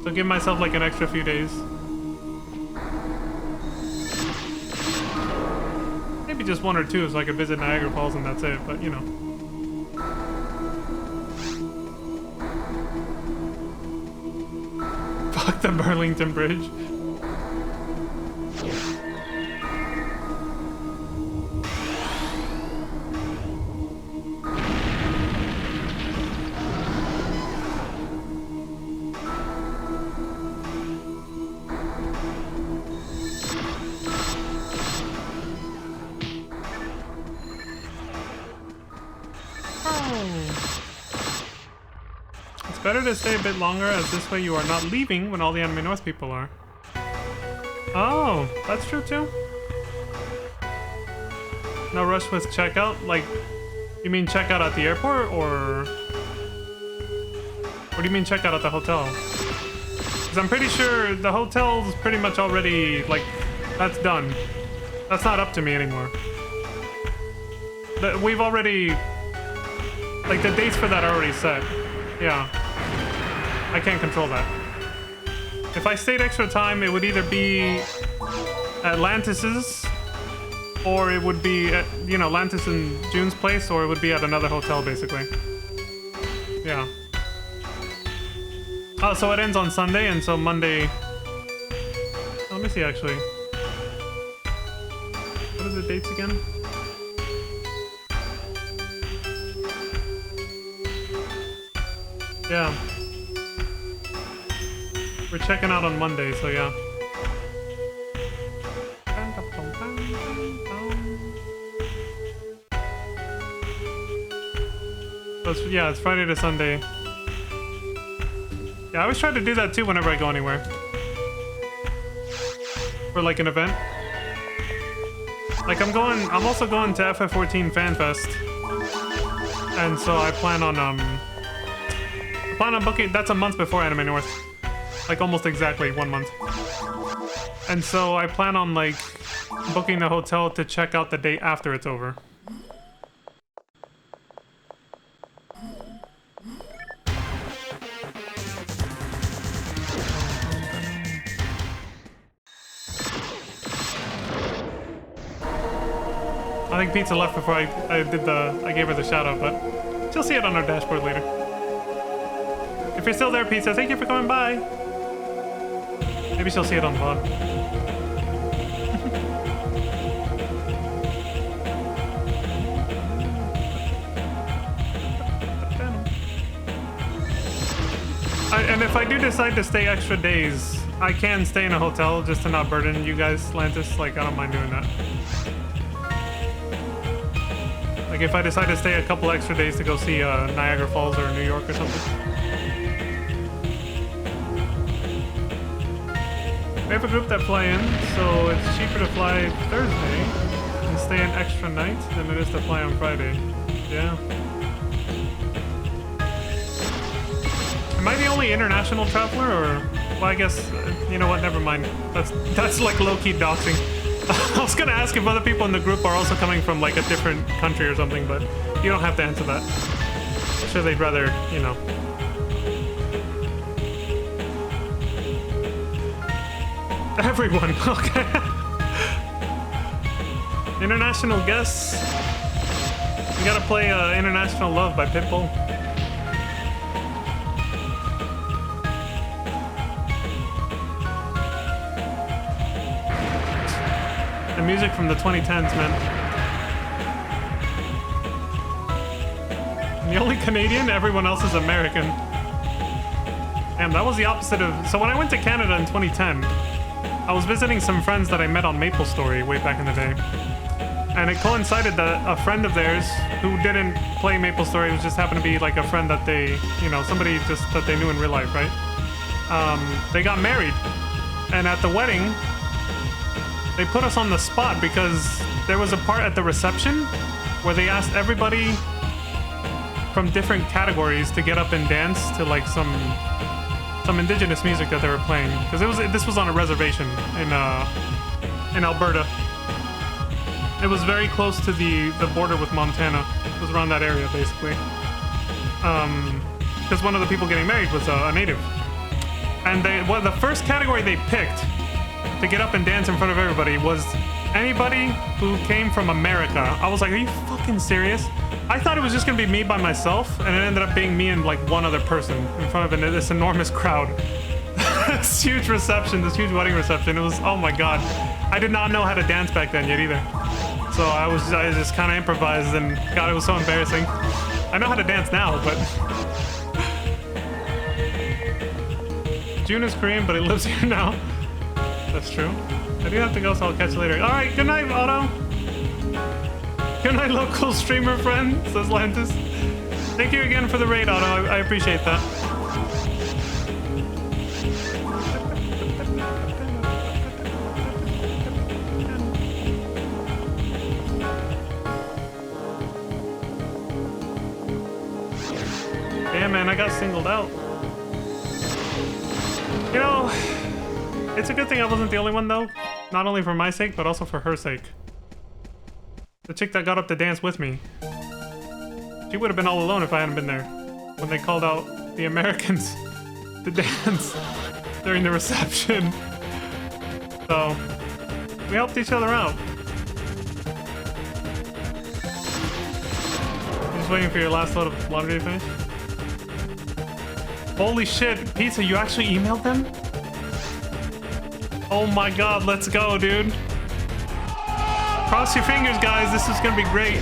So give myself like an extra few days. Maybe just 1 or 2 so I could visit Niagara Falls and that's it, but you know. Fuck the Burlington Bridge. Better to stay a bit longer, as this way you are not leaving when all the Anime North people are. Oh, that's true too. No rush with checkout? Like, you mean checkout at the airport, or... What do you mean checkout at the hotel? Because I'm pretty sure the hotel's pretty much already, like, that's done. That's not up to me anymore. We've already... Like, the dates for that are already set. Yeah. I can't control that. If I stayed extra time, it would either be Atlantis's, or it would be at, you know, Atlantis and June's place, or it would be at another hotel, basically. Yeah. Oh, so it ends on Sunday, and so Monday... Let me see, actually. What are the dates again? Yeah. We're checking out on Monday, so yeah. So it's Friday to Sunday. Yeah, I always try to do that too whenever I go anywhere. For like an event. Like I'm also going to FF14 Fan Fest. And so I plan on booking. That's a month before Anime North, like almost exactly 1 month. And so I plan on like booking the hotel to check out the day after it's over. I think Pizza left before I gave her the shout out, but she'll see it on our dashboard later. If you're still there, Pizza, thank you for coming by. Maybe she'll see it on VOD. And if I do decide to stay extra days, I can stay in a hotel just to not burden you guys, Lantis. Like, I don't mind doing that. Like, if I decide to stay a couple extra days to go see Niagara Falls or New York or something. We have a group that fly in, so it's cheaper to fly Thursday and stay an extra night than it is to fly on Friday. Yeah. Am I the only international traveler, or... Well, I guess, you know what, never mind. That's like low-key doxing. I was gonna ask if other people in the group are also coming from like a different country or something, but you don't have to answer that. I'm sure they'd rather, you know... Everyone, okay. International guests. We gotta play International Love by Pitbull. The music from the 2010s, man. I'm the only Canadian, everyone else is American. Damn, that was the opposite of... So when I went to Canada in 2010, I was visiting some friends that I met on MapleStory way back in the day. And it coincided that a friend of theirs who didn't play MapleStory, it just happened to be like a friend that they, you know, somebody just that they knew in real life, right? they got married. And at the wedding, they put us on the spot because there was a part at the reception where they asked everybody from different categories to get up and dance to like some indigenous music that they were playing, because this was on a reservation in Alberta. It was very close to the border with Montana. It was around that area basically. Because one of the people getting married was a native, and the first category they picked to get up and dance in front of everybody was anybody who came from America. I was like, are you fucking serious? I thought it was just gonna be me by myself, and it ended up being me and like one other person in front of this enormous crowd. This huge reception, this huge wedding reception. It was, oh my god. I did not know how to dance back then yet either. So I just kind of improvised, and god, it was so embarrassing. I know how to dance now, but June is Korean, but he lives here now. That's true. I do have to go, so I'll catch you later. All right, good night, Otto. Good night, local streamer friend, says Lantis. Thank you again for the raid, Otto. I appreciate that. Yeah, man, I got singled out. You know, it's a good thing I wasn't the only one, though. Not only for my sake, but also for her sake. The chick that got up to dance with me. She would have been all alone if I hadn't been there. When they called out the Americans to dance during the reception. So, we helped each other out. Just waiting for your last load of laundry to finish. Holy shit, Pizza, you actually emailed them? Oh my god, let's go, dude. Cross your fingers, guys. This is gonna be great.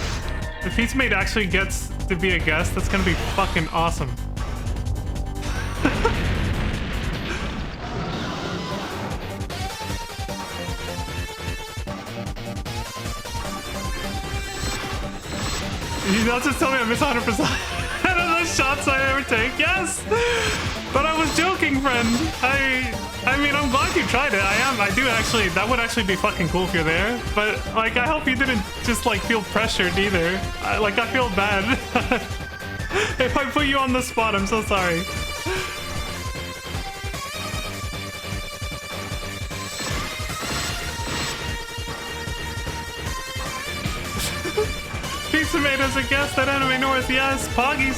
If Pizza Mate actually gets to be a guest, that's gonna be fucking awesome. You not just tell me I miss 100% of the shots I ever take. Yes, but I was joking, friend. I mean, I'm glad you tried it. I do actually. That would actually be fucking cool if you're there. But like, I hope you didn't just like feel pressured either. I feel bad. If I put you on the spot, I'm so sorry. Pizza Mate as a guest at Anime North. Yes, Poggies.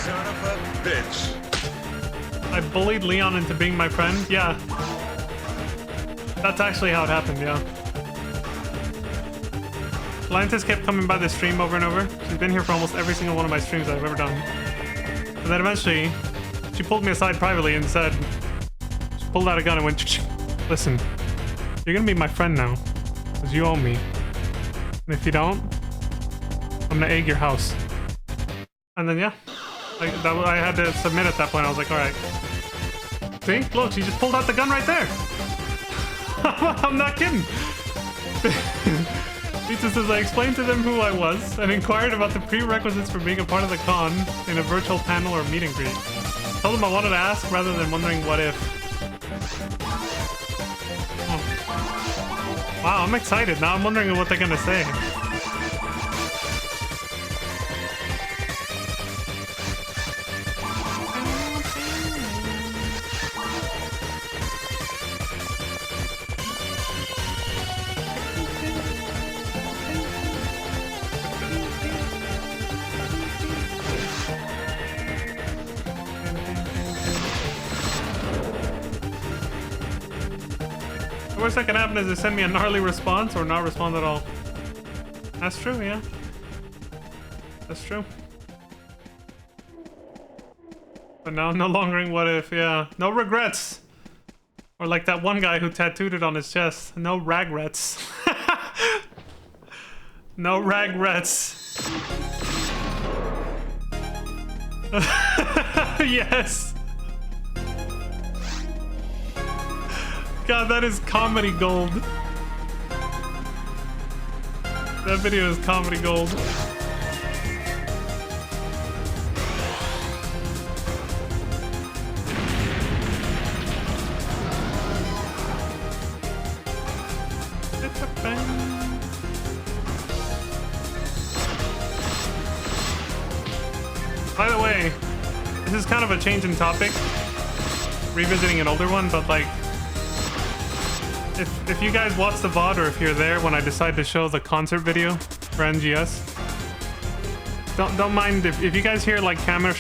Son of a bitch. I bullied Leon into being my friend. Yeah. That's actually how it happened, yeah. Lantis kept coming by the stream over and over. She's been here for almost every single one of my streams I've ever done. And then eventually, she pulled me aside privately and said, she pulled out a gun and went, listen, you're gonna be my friend now, because you owe me. And if you don't, I'm gonna egg your house. And then, yeah, I had to submit at that point. I was like, all right. See? Look, she just pulled out the gun right there. I'm not kidding. Pizza says, I explained to them who I was and inquired about the prerequisites for being a part of the con in a virtual panel or meet and greet. Told them I wanted to ask rather than wondering what if. Oh. Wow, I'm excited. Now I'm wondering what they're gonna say. The worst that can happen is they send me a gnarly response or not respond at all. That's true, yeah. That's true. But now I'm no longer in what if, yeah. No regrets. Or like that one guy who tattooed it on his chest. No ragrets. No ragrets. Yes. God, that is comedy gold. That video is comedy gold. By the way, this is kind of a change in topic, revisiting an older one, but like, if you guys watch the VOD or if you're there when I decide to show the concert video for NGS, don't mind if you guys hear like camera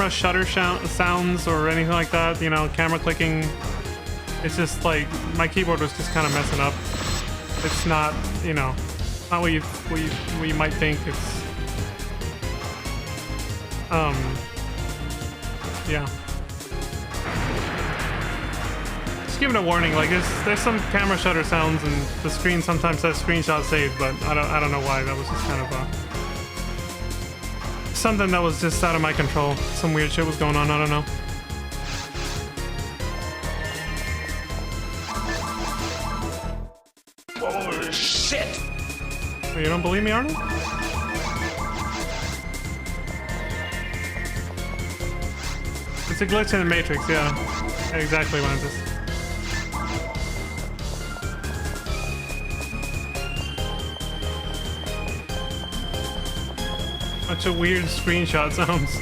shutter sounds or anything like that, you know, camera clicking. It's just like my keyboard was just kind of messing up. It's not, you know, not what you might think. It's yeah. Just giving a warning. Like there's some camera shutter sounds and the screen sometimes says screenshot saved, but I don't know why. That was just kind of something that was just out of my control. Some weird shit was going on. I don't know. Oh, shit! Oh, you don't believe me, Arnold? It's a glitch in the Matrix, yeah. Exactly, Lantis. Bunch of weird screenshot sounds.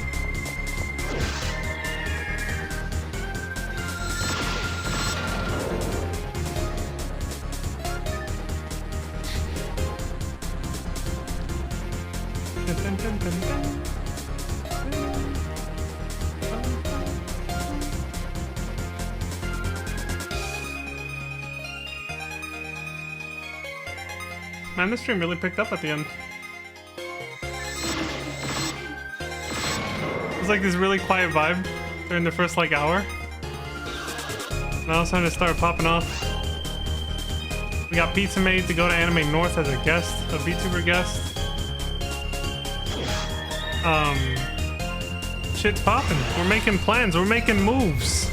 Man, this stream really picked up at the end. It was like this really quiet vibe during the first like hour. Now it's time to start popping off. We got Pizza Made to go to Anime North as a guest, a VTuber guest. Shit's popping. We're making plans. We're making moves.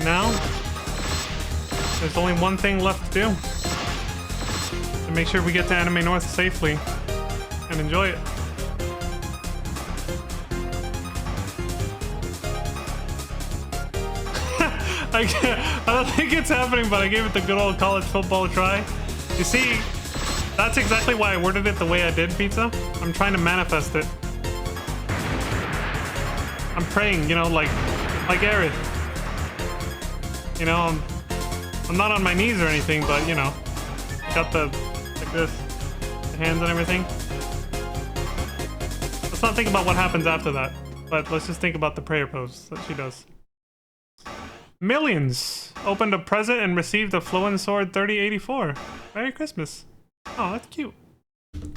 Now, there's only one thing left to do. To make sure we get to Anime North safely and enjoy it. I don't think it's happening, but I gave it the good old college football try. You see, that's exactly why I worded it the way I did, Pizza. I'm trying to manifest it. I'm praying, you know, like Aerith. You know, I'm not on my knees or anything, but you know, got the like this, the hands and everything. Let's not think about what happens after that, but let's just think about the prayer pose that she does. Millions opened a present and received a flowing sword 3084. Merry Christmas. Oh, that's cute.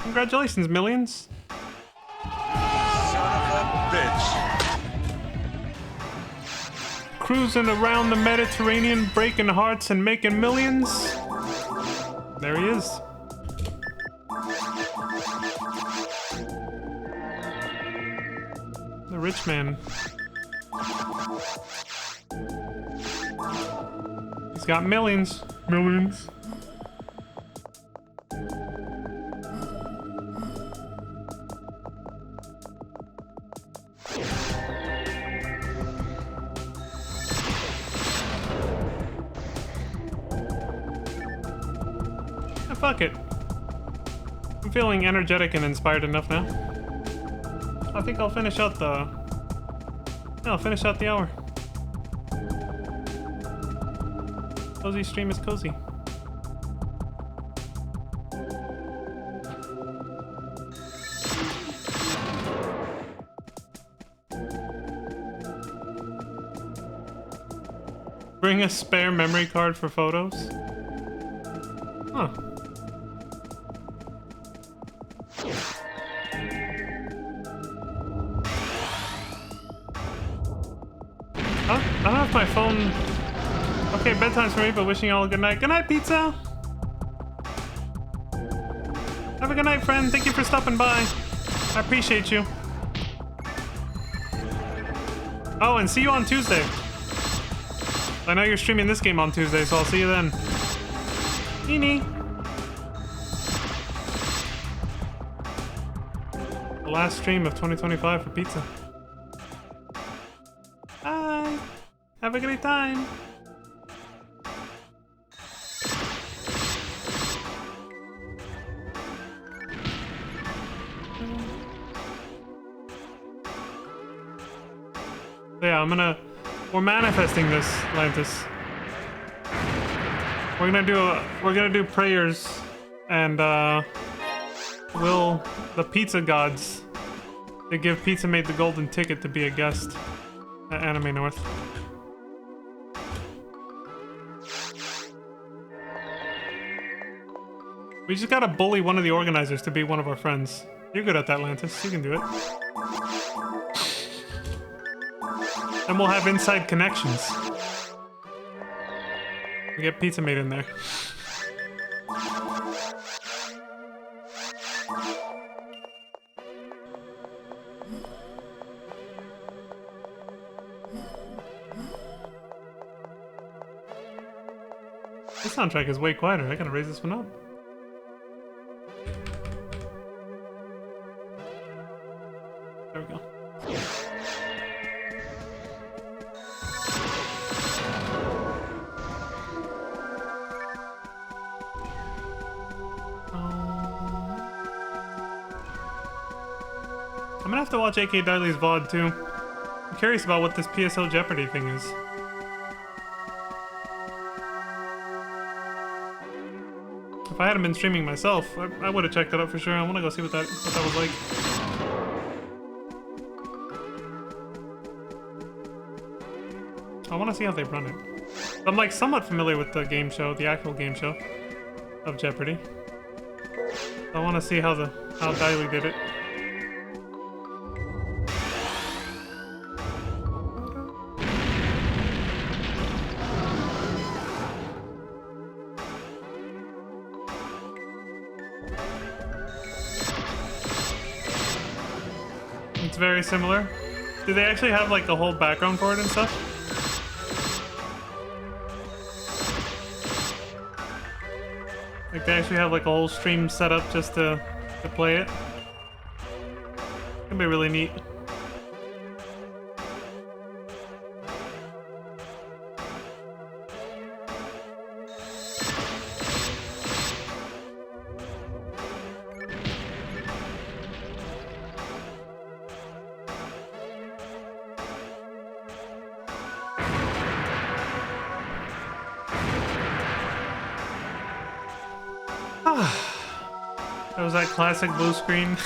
Congratulations, Millions. Son of a bitch. Cruising around the Mediterranean, breaking hearts and making millions. There he is. The rich man. He's got millions. Millions. Fuck it. I'm feeling energetic and inspired enough now. I think I'll finish out the... Yeah, I'll finish out the hour. Cozy stream is cozy. Bring a spare memory card for photos? Huh. I don't have my phone. Okay, bedtime's for me, but wishing you all a good night. Good night, Pizza! Have a good night, friend. Thank you for stopping by. I appreciate you. Oh, and see you on Tuesday. I know you're streaming this game on Tuesday, so I'll see you then. Meanie. The last stream of 2025 for Pizza. Have a great time. So yeah, we're manifesting this, Lantis. We're gonna do prayers and will the pizza gods to give Pizza Mate the golden ticket to be a guest at Anime North. We just gotta bully one of the organizers to be one of our friends. You're good at that, Lantis. You can do it. And we'll have inside connections. We get Pizza Mate in there. This soundtrack is way quieter. I gotta raise this one up. There we go. I'm gonna have to watch AK Darley's VOD too. I'm curious about what this PSO Jeopardy thing is. If I hadn't been streaming myself, I would have checked it out for sure. I want to go see what that was like. I want to see how they run it. I'm like somewhat familiar with the game show, the actual game show of Jeopardy. I want to see how Diley did it. It's very similar. Do they actually have like a whole background for it and stuff? Like they actually have like a whole stream set up just to play it? It'd be really neat. That was that classic blue screen.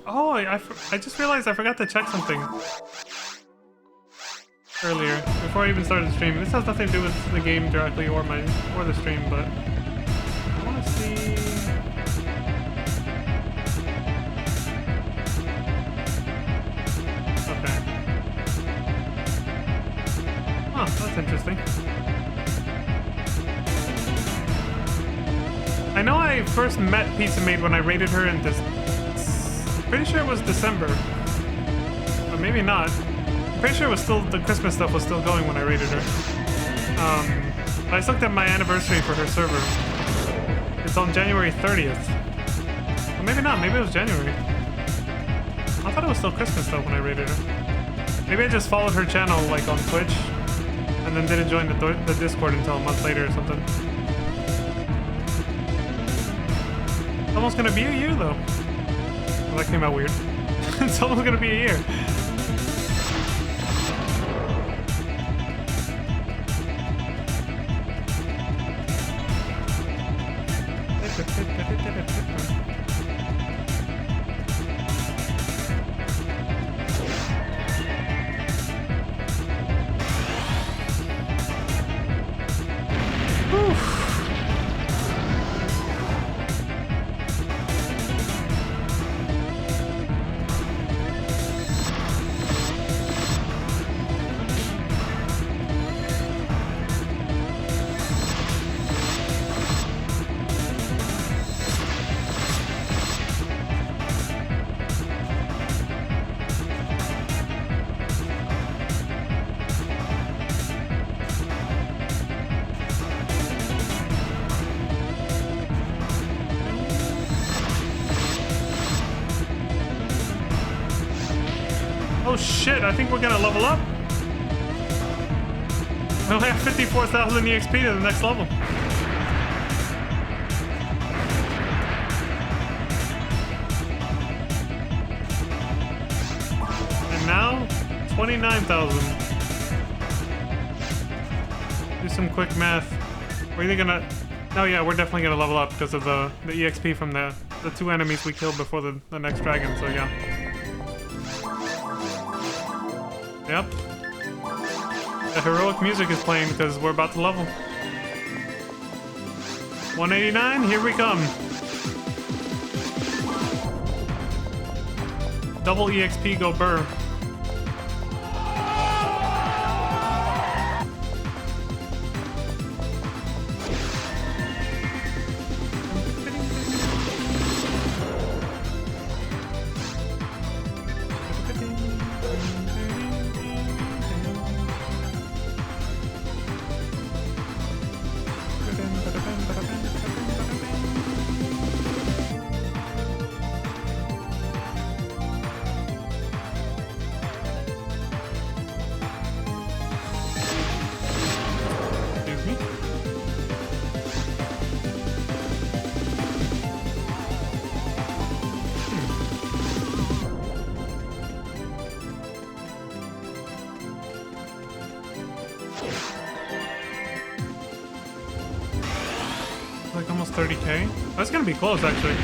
Oh, I just realized I forgot to check something earlier before I even started the stream. This has nothing to do with the game directly or the stream, but I want to see. Okay. Huh, that's interesting. I know I first met Pizza Mate when I raided her in this. Pretty sure it was December, but maybe not. Pretty sure it was still the Christmas stuff was still going when I raided her. I just looked at my anniversary for her server. It's on January 30th. Or maybe not. Maybe it was January. I thought it was still Christmas though when I raided her. Maybe I just followed her channel like on Twitch, and then didn't join the Discord until a month later or something. It's almost gonna be a year though. Well, that came out weird. It's almost gonna be a year. Oh shit, I think we're gonna level up. We only have 54,000 EXP to the next level. And now, 29,000. Do some quick math. We're either gonna... Oh yeah, we're definitely gonna level up because of the EXP from the two enemies we killed before the next dragon, so yeah. Yep. The heroic music is playing because we're about to level. 189, here we come. Double EXP go burr. Like almost 30k. That's gonna be close, actually.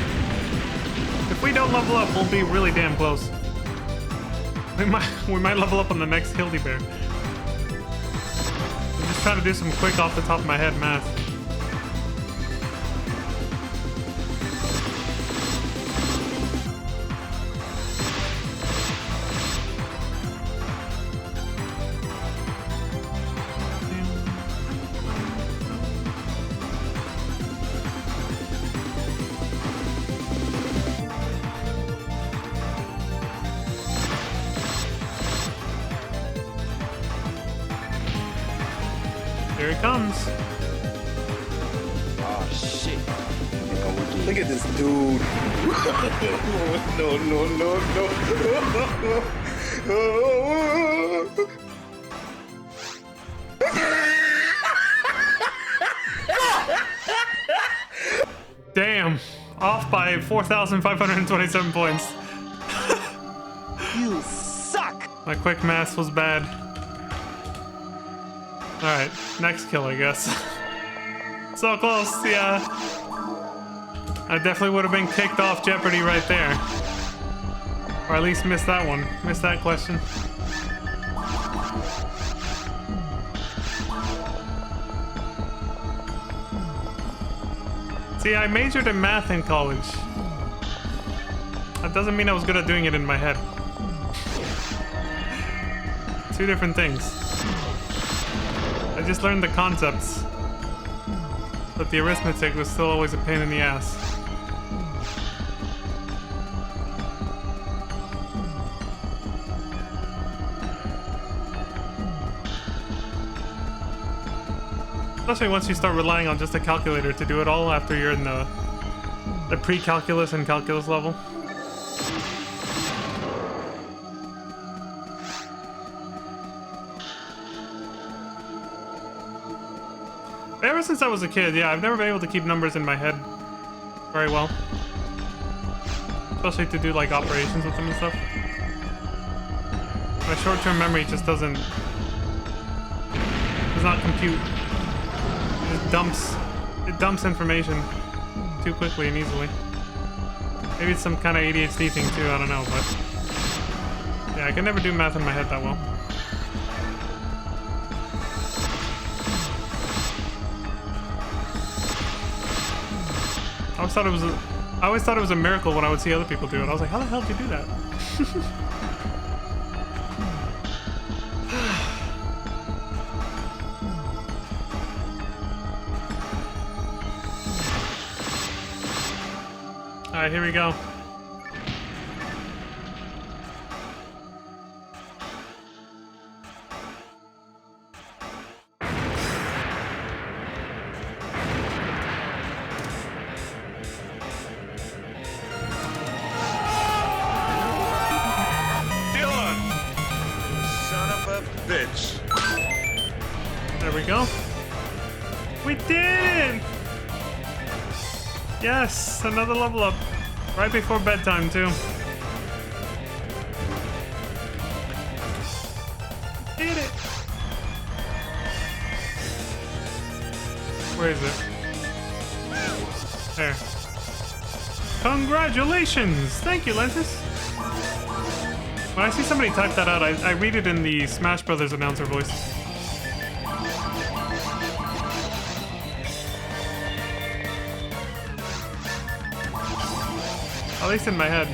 If we don't level up, we'll be really damn close. We might level up on the next Hildy Bear. I'm just trying to do some quick off the top of my head math. Here it comes. Oh shit. Look at this dude. No, no, no, no. Damn. Off by 4,527 points. You suck! My quick math was bad. Alright, next kill, I guess. So close, yeah. I definitely would have been kicked off Jeopardy right there. Or at least missed that one. Missed that question. See, I majored in math in college. That doesn't mean I was good at doing it in my head. Two different things. I just learned the concepts. But the arithmetic was still always a pain in the ass. Especially once you start relying on just a calculator to do it all after you're in the pre-calculus and calculus level. Ever since I was a kid, yeah, I've never been able to keep numbers in my head very well. Especially to do like operations with them and stuff. My short-term memory just does not compute. It dumps information too quickly and easily. Maybe it's some kind of ADHD thing too, I don't know, but yeah, I can never do math in my head that well. I always thought it was a miracle when I would see other people do it. I was like, how the hell did you do that? Alright, here we go. Dylan! go. We did it! Yes, another level up. Right before bedtime, too. Did it! Where is it? There. Congratulations! Thank you, Lentis. When I see somebody type that out, I read it in the Smash Brothers announcer voice. At least in my head.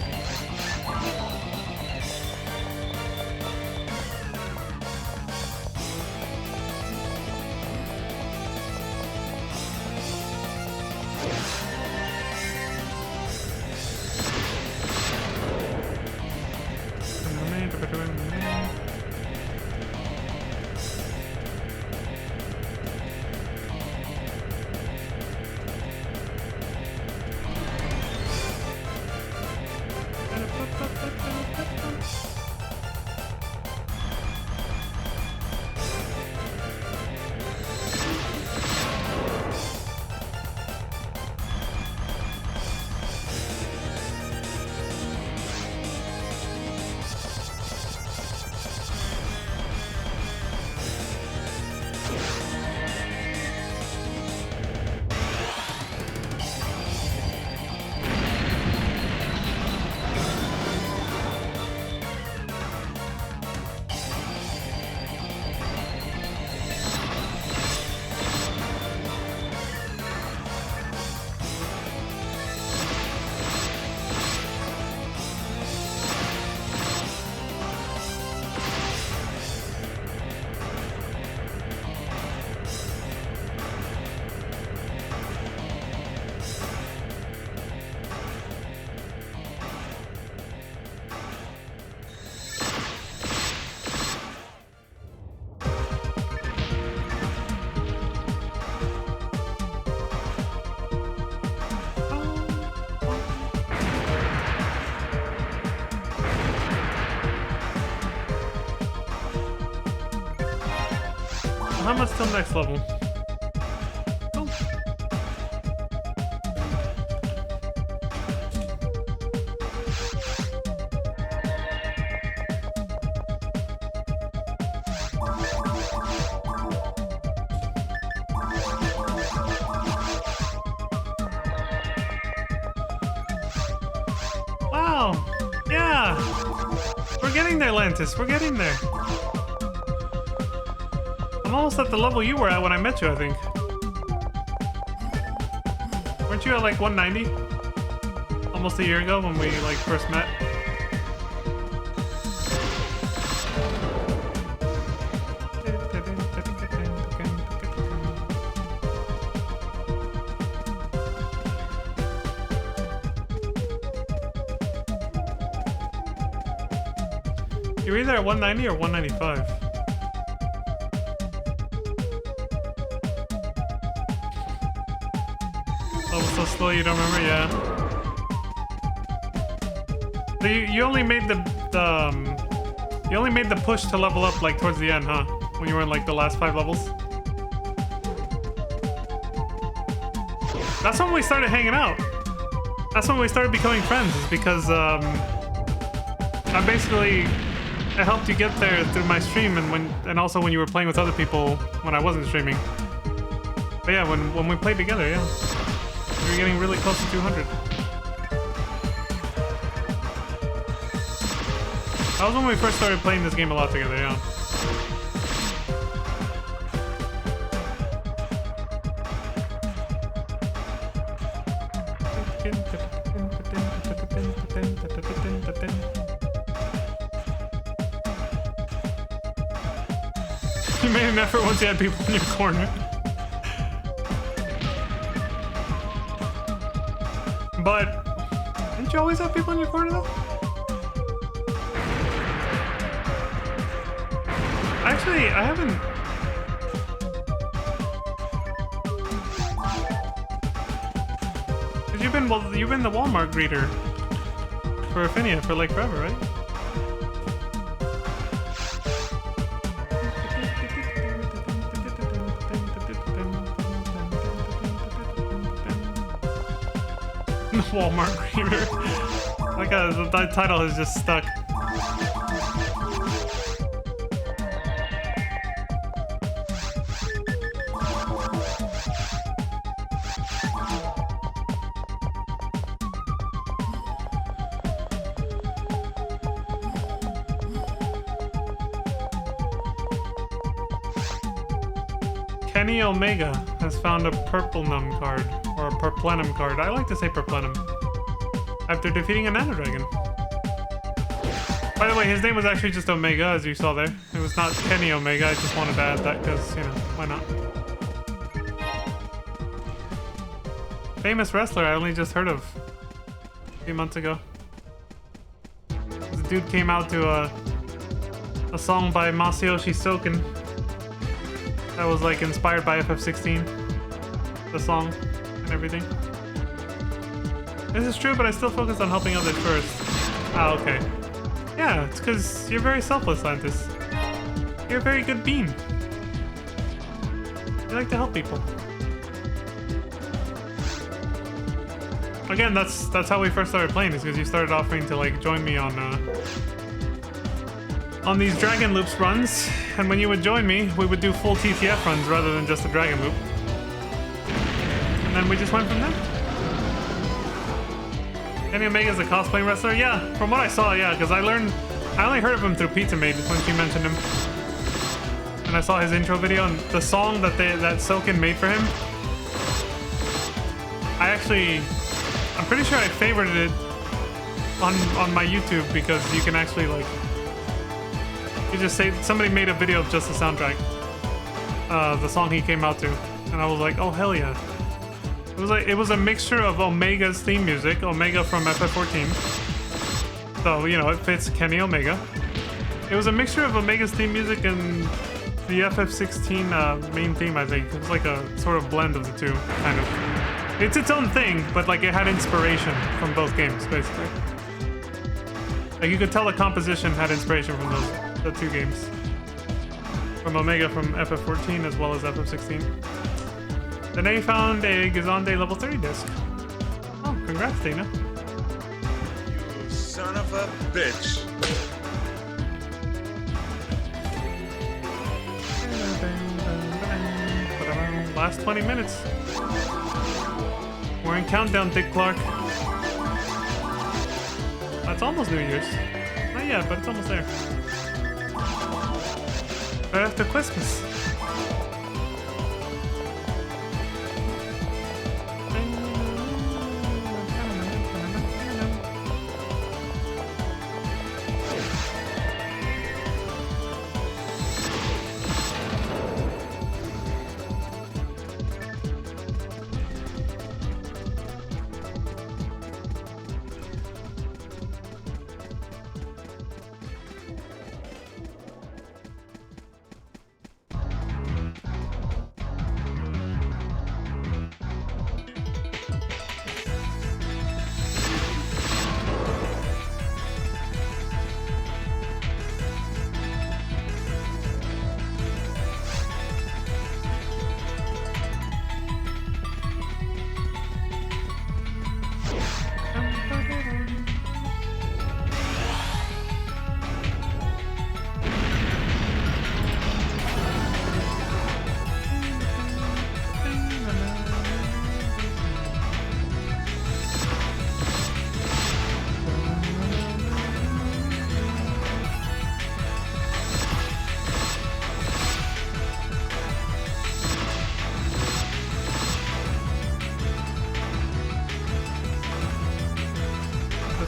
How much till next level? Oh. Wow! Yeah! We're getting there, Lantis. We're getting there. I'm almost at the level you were at when I met you, I think. Weren't you at like 190? Almost a year ago when we like first met? You're either at 190 or 195. So slow you don't remember? Yeah. So you only made the you only made the push to level up like towards the end, huh? When you were in like the last 5 levels. That's when we started hanging out. That's when we started becoming friends. Is because I helped you get there through my stream and also when you were playing with other people when I wasn't streaming. But yeah, when we played together, yeah. We're getting really close to 200. That was when we first started playing this game a lot together, yeah. You made an effort once you had people in your corner. But didn't you always have people in your corner though? Actually, I haven't. Cause you've been the Walmart greeter for Affinia for like forever, right? Walmart reader. Like the title is just stuck. Kenny Omega has found a Purplenum card, or a Purplenum card. I like to say Purplenum. After defeating a Nano Dragon. By the way, his name was actually just Omega, as you saw there. It was not Kenny Omega. I just wanted to add that because, you know, why not? Famous wrestler I only just heard of a few months ago. This dude came out to a song by Masayoshi Soken that was like inspired by FF16, the song and everything. This is true, but I still focus on helping others first. Ah, okay. Yeah, it's because you're very selfless, Lantis. You're a very good bean. You like to help people. Again, that's how we first started playing, is because you started offering to like join me on these Dragon Loops runs, and when you would join me, we would do full TTF runs rather than just a Dragon Loop. And then we just went from there. Kenny Omega's a cosplaying wrestler? Yeah, from what I saw, yeah, because I only heard of him through Pizza Maid when she mentioned him. And I saw his intro video, and the song that Soken made for him, I'm pretty sure I favorited it on my YouTube, because you can actually like, you just say, somebody made a video of just the soundtrack, the song he came out to, and I was like, oh hell yeah. It was a mixture of Omega's theme music, Omega from FF14. So, you know, it fits Kenny Omega. It was a mixture of Omega's theme music and the FF16 main theme, I think. It was like a sort of blend of the two, kind of. It's its own thing, but like it had inspiration from both games, basically. Like you could tell the composition had inspiration from the two games. From Omega from FF14 as well as FF16. Then they found a Gazande level 30 disc. Oh, congrats, Dana. You son of a bitch. Last 20 minutes. We're in countdown, Dick Clark. That's almost New Year's. Not yet, but it's almost there. Right after Christmas.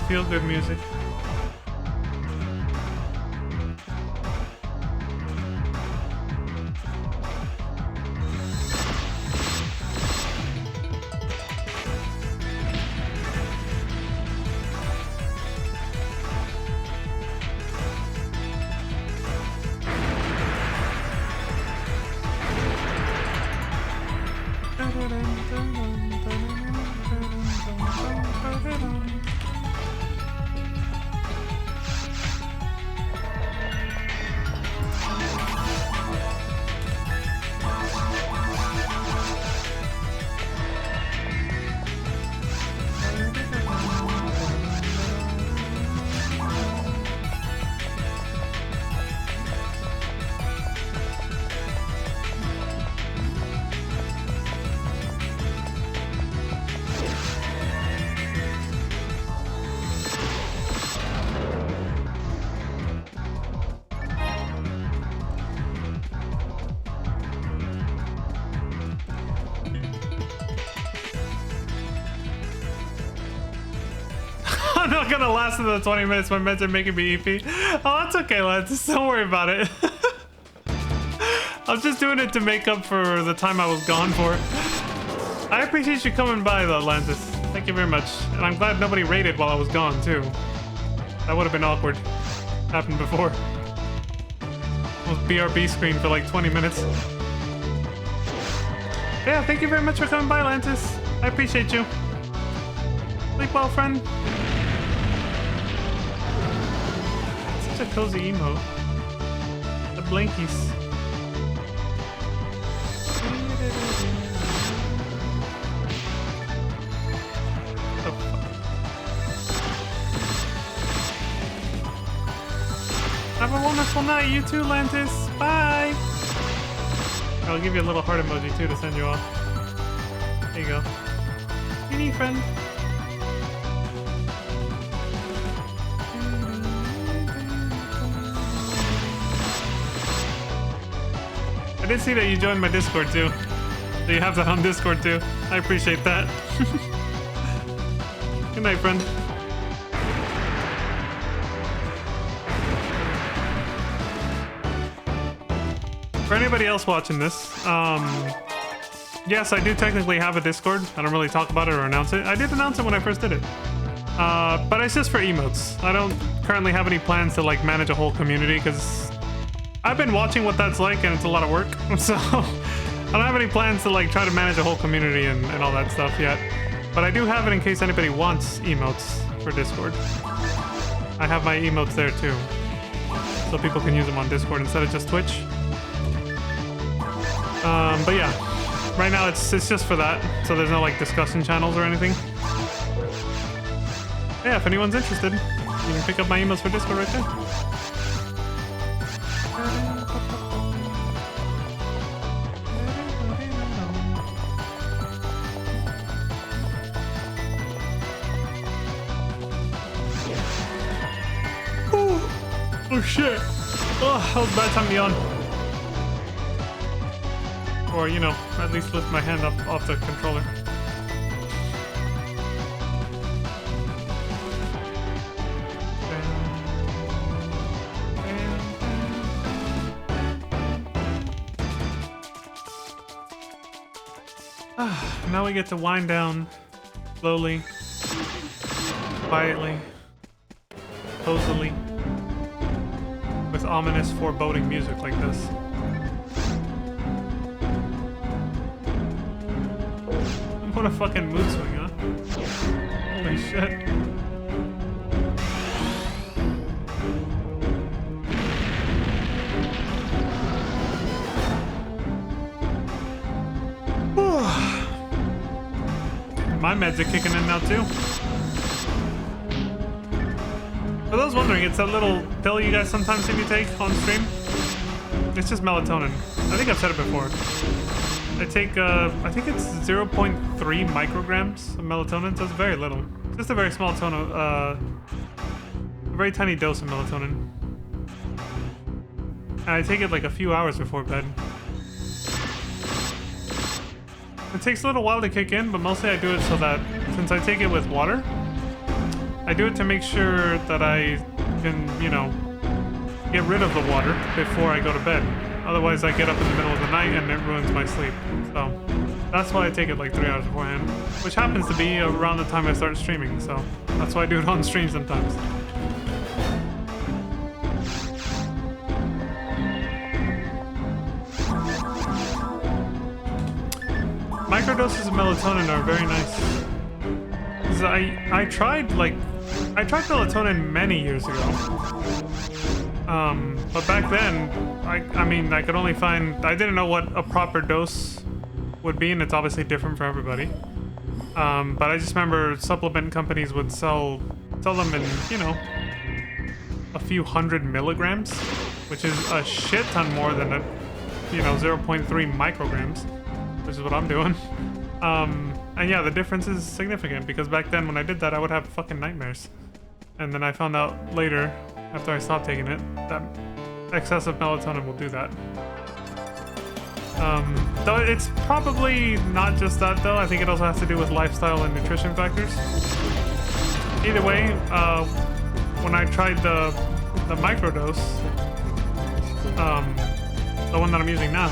Feel-good music. not gonna last another 20 minutes. My meds are making me EP. Oh, that's okay, lads. Don't worry about it. I was just doing it to make up for the time I was gone for. I appreciate you coming by, though, Atlantis. Thank you very much. And I'm glad nobody raided while I was gone, too. That would have been awkward. Happened before. Almost BRB screen for like 20 minutes. Yeah, thank you very much for coming by, Atlantis. I appreciate you. Sleep well, friend. Such a cozy emote. The blankies. Have a wonderful night, you too, Lantis. Bye. I'll give you a little heart emoji too to send you off. There you go. You need friend. I did see that you joined my Discord too. So you have that on Discord too. I appreciate that. Good night, friend. For anybody else watching this, yes, I do technically have a Discord. I don't really talk about it or announce it. I did announce it when I first did it. But it's just for emotes. I don't currently have any plans to like manage a whole community because I've been watching what that's like and it's a lot of work. So I don't have any plans to like try to manage a whole community and all that stuff yet. But I do have it in case anybody wants emotes for Discord. I have my emotes there too. So people can use them on Discord instead of just Twitch. But yeah, right now it's just for that, so there's no like discussion channels or anything. Yeah, if anyone's interested, you can pick up my emails for Discord right there. Oh shit! Oh, that was a bad time to yawn. Or, you know, at least lift my hand up off the controller. Now we get to wind down slowly, quietly, cozily, with ominous, foreboding music like this. What a fucking mood swing, huh? Holy shit. My meds are kicking in now too. For those wondering, it's that little pill you guys sometimes see me take on stream. It's just melatonin. I think I've said it before. I take, I think it's 0.3 micrograms of melatonin, so it's very little. Just a very small a very tiny dose of melatonin. And I take it like a few hours before bed. It takes a little while to kick in, but mostly I do it so that, since I take it with water, I do it to make sure that I can, you know, get rid of the water before I go to bed. Otherwise, I get up in the middle of the night and it ruins my sleep. So that's why I take it like 3 hours beforehand, which happens to be around the time I start streaming. So that's why I do it on stream sometimes. Microdoses of melatonin are very nice. 'Cause I tried melatonin many years ago. But back then, I mean, I could only find, I didn't know what a proper dose would be, and it's obviously different for everybody. But I just remember supplement companies would sell them in, you know, a few hundred milligrams, which is a shit ton more than a, you know, 0.3 micrograms, which is what I'm doing. And yeah, the difference is significant because back then when I did that, I would have fucking nightmares. And then I found out later, after I stopped taking it, that excessive melatonin will do that. Though it's probably not just that though. I think it also has to do with lifestyle and nutrition factors. Either way, when I tried the microdose, the one that I'm using now,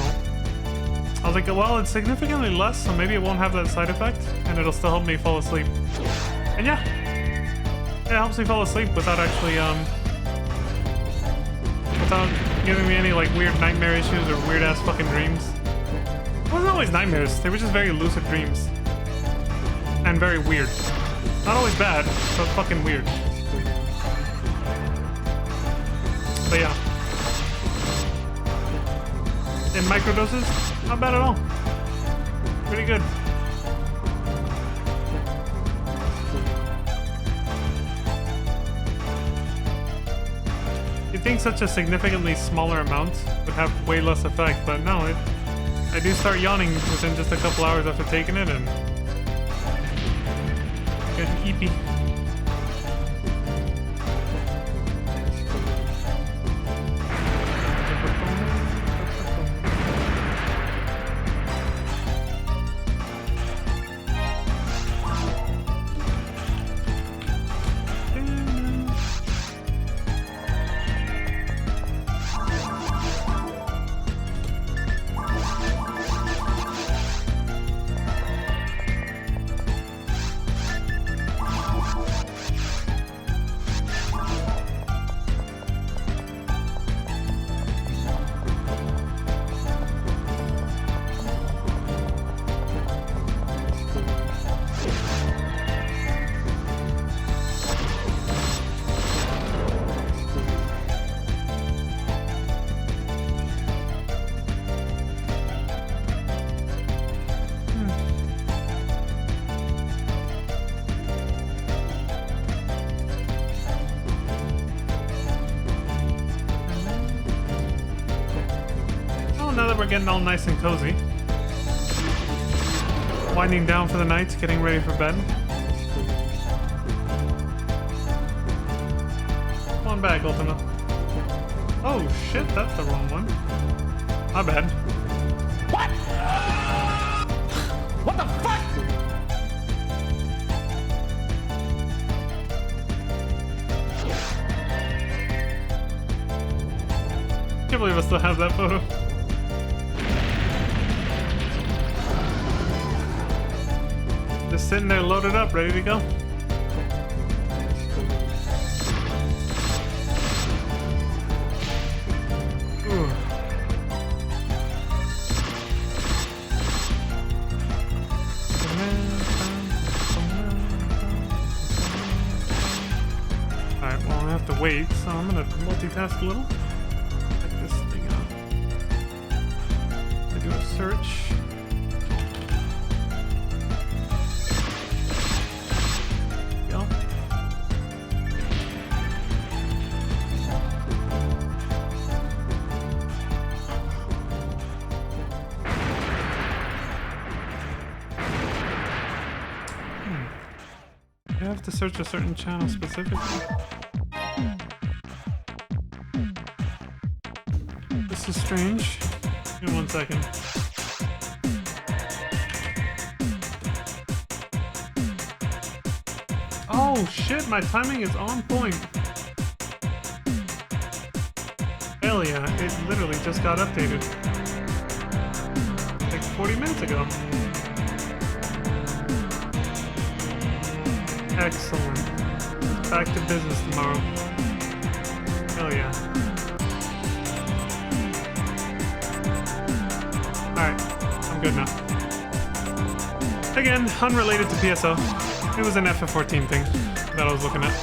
I was like, well, it's significantly less, so maybe it won't have that side effect, and it'll still help me fall asleep. And yeah, it helps me fall asleep without actually, without giving me any like weird nightmare issues or weird ass fucking dreams. It wasn't always nightmares, they were just very lucid dreams. And very weird. Not always bad, but fucking weird. But yeah. In microdoses, not bad at all. Pretty good. You'd think such a significantly smaller amount would have way less effect, but no, I do start yawning within just a couple hours after taking it and get eepy. Now that we're getting all nice and cozy, winding down for the night, getting ready for bed. Come on back, Ultima. Oh shit, that's the wrong one. My bad. What? What the fuck? Can't believe I still have that photo. Just sitting there loaded up, ready to go. Ooh. Alright, well I have to wait, so I'm gonna multitask a little. Check this thing out. I do a search. I have to search a certain channel specifically. This is strange. Give me 1 second. Oh shit, my timing is on point. Hell yeah, it literally just got updated. Like 40 minutes ago. Excellent. Back to business tomorrow. Hell yeah. Alright, I'm good now. Again, unrelated to PSO. It was an FF14 thing that I was looking at.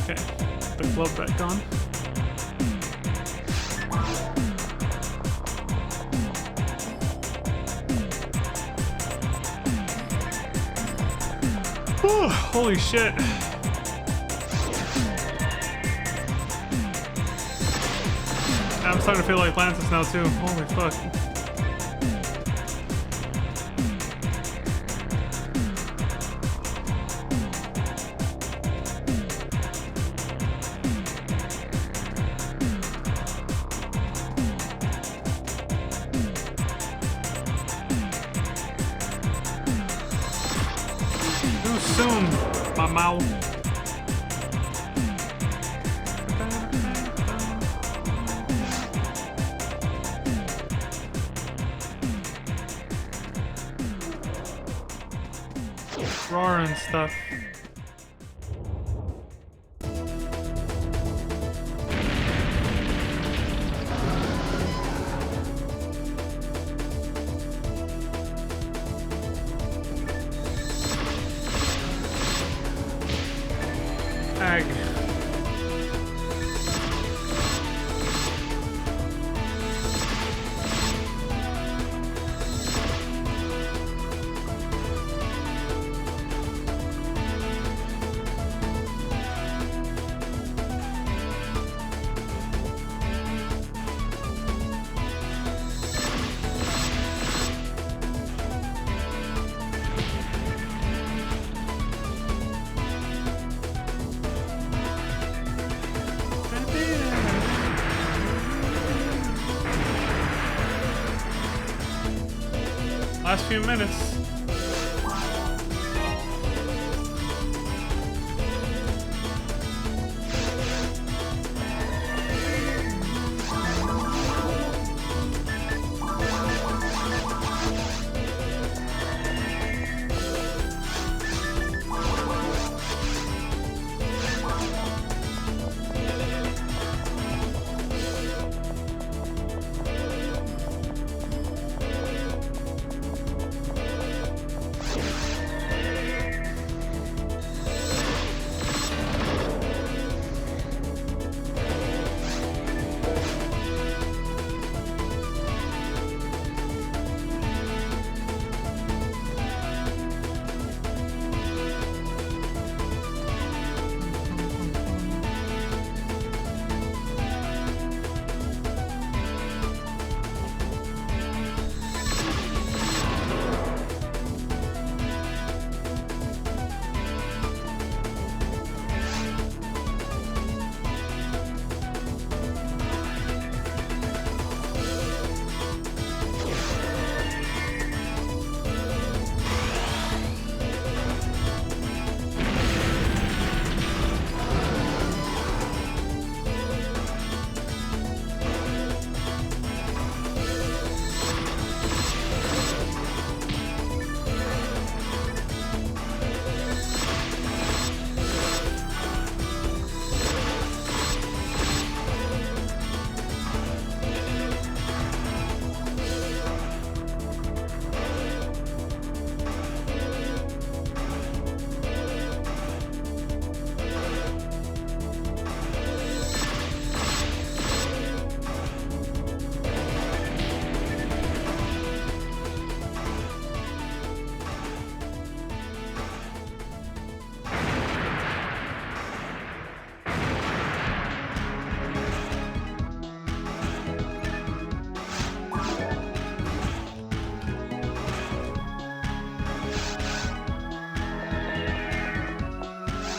Okay, put the glove back on. Whew, holy shit. I'm starting to feel like Lantis now too. Holy fuck. soon, my mouth. Roar and stuff. Ag. Last few minutes.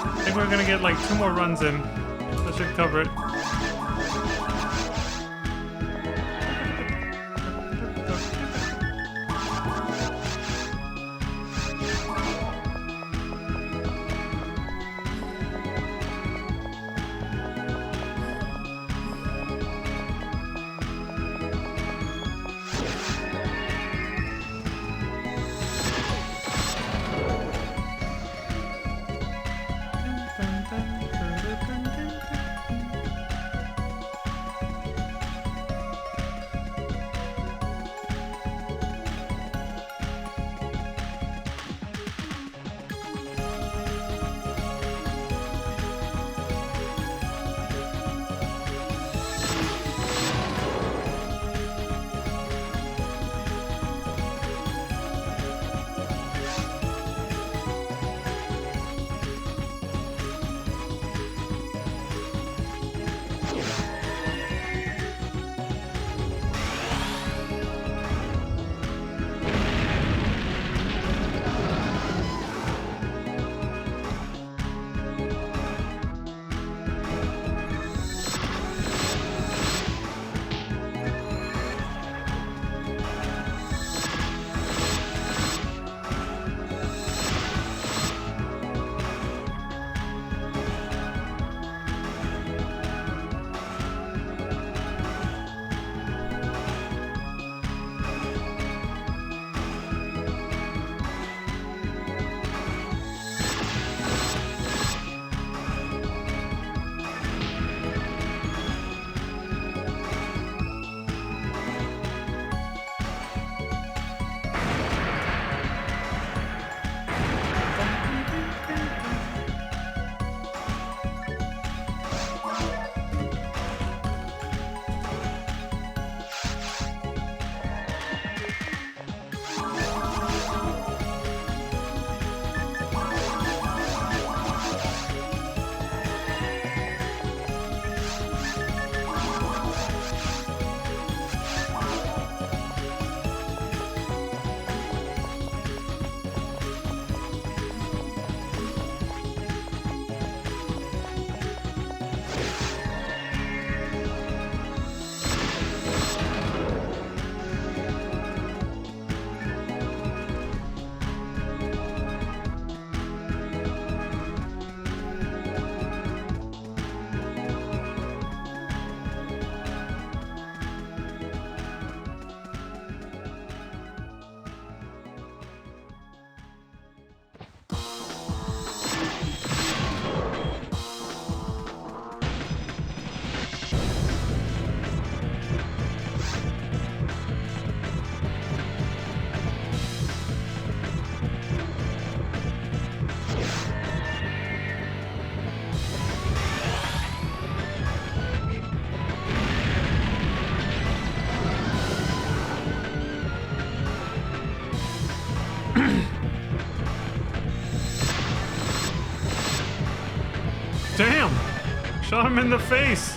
I think we're gonna get like 2 more runs in. That should cover it. Shot him in the face.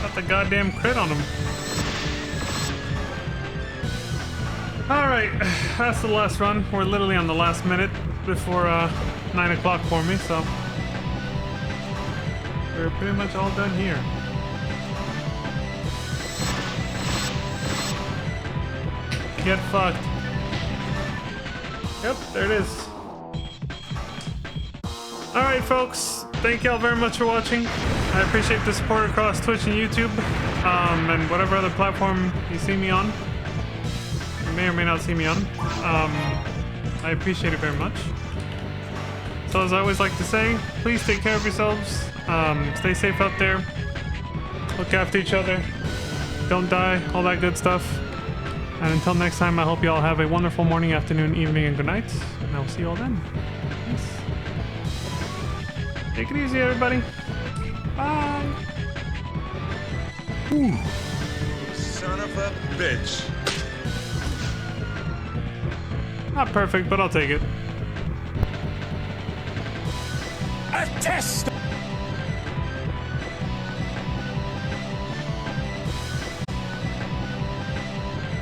Got the goddamn crit on him. Alright, that's the last run. We're literally on the last minute before 9 o'clock for me, so we're pretty much all done here. Get fucked. Yep, there it is. Alright folks, thank y'all very much for watching. I appreciate the support across Twitch and YouTube, and whatever other platform you see me on. You may or may not see me on. I appreciate it very much. So as I always like to say, please take care of yourselves. Stay safe out there. Look after each other. Don't die, all that good stuff. And until next time, I hope you all have a wonderful morning, afternoon, evening, and good night. And I will see you all then. Peace. Take it easy, everybody. Bye. Ooh. Son of a bitch. Not perfect, but I'll take it. A test!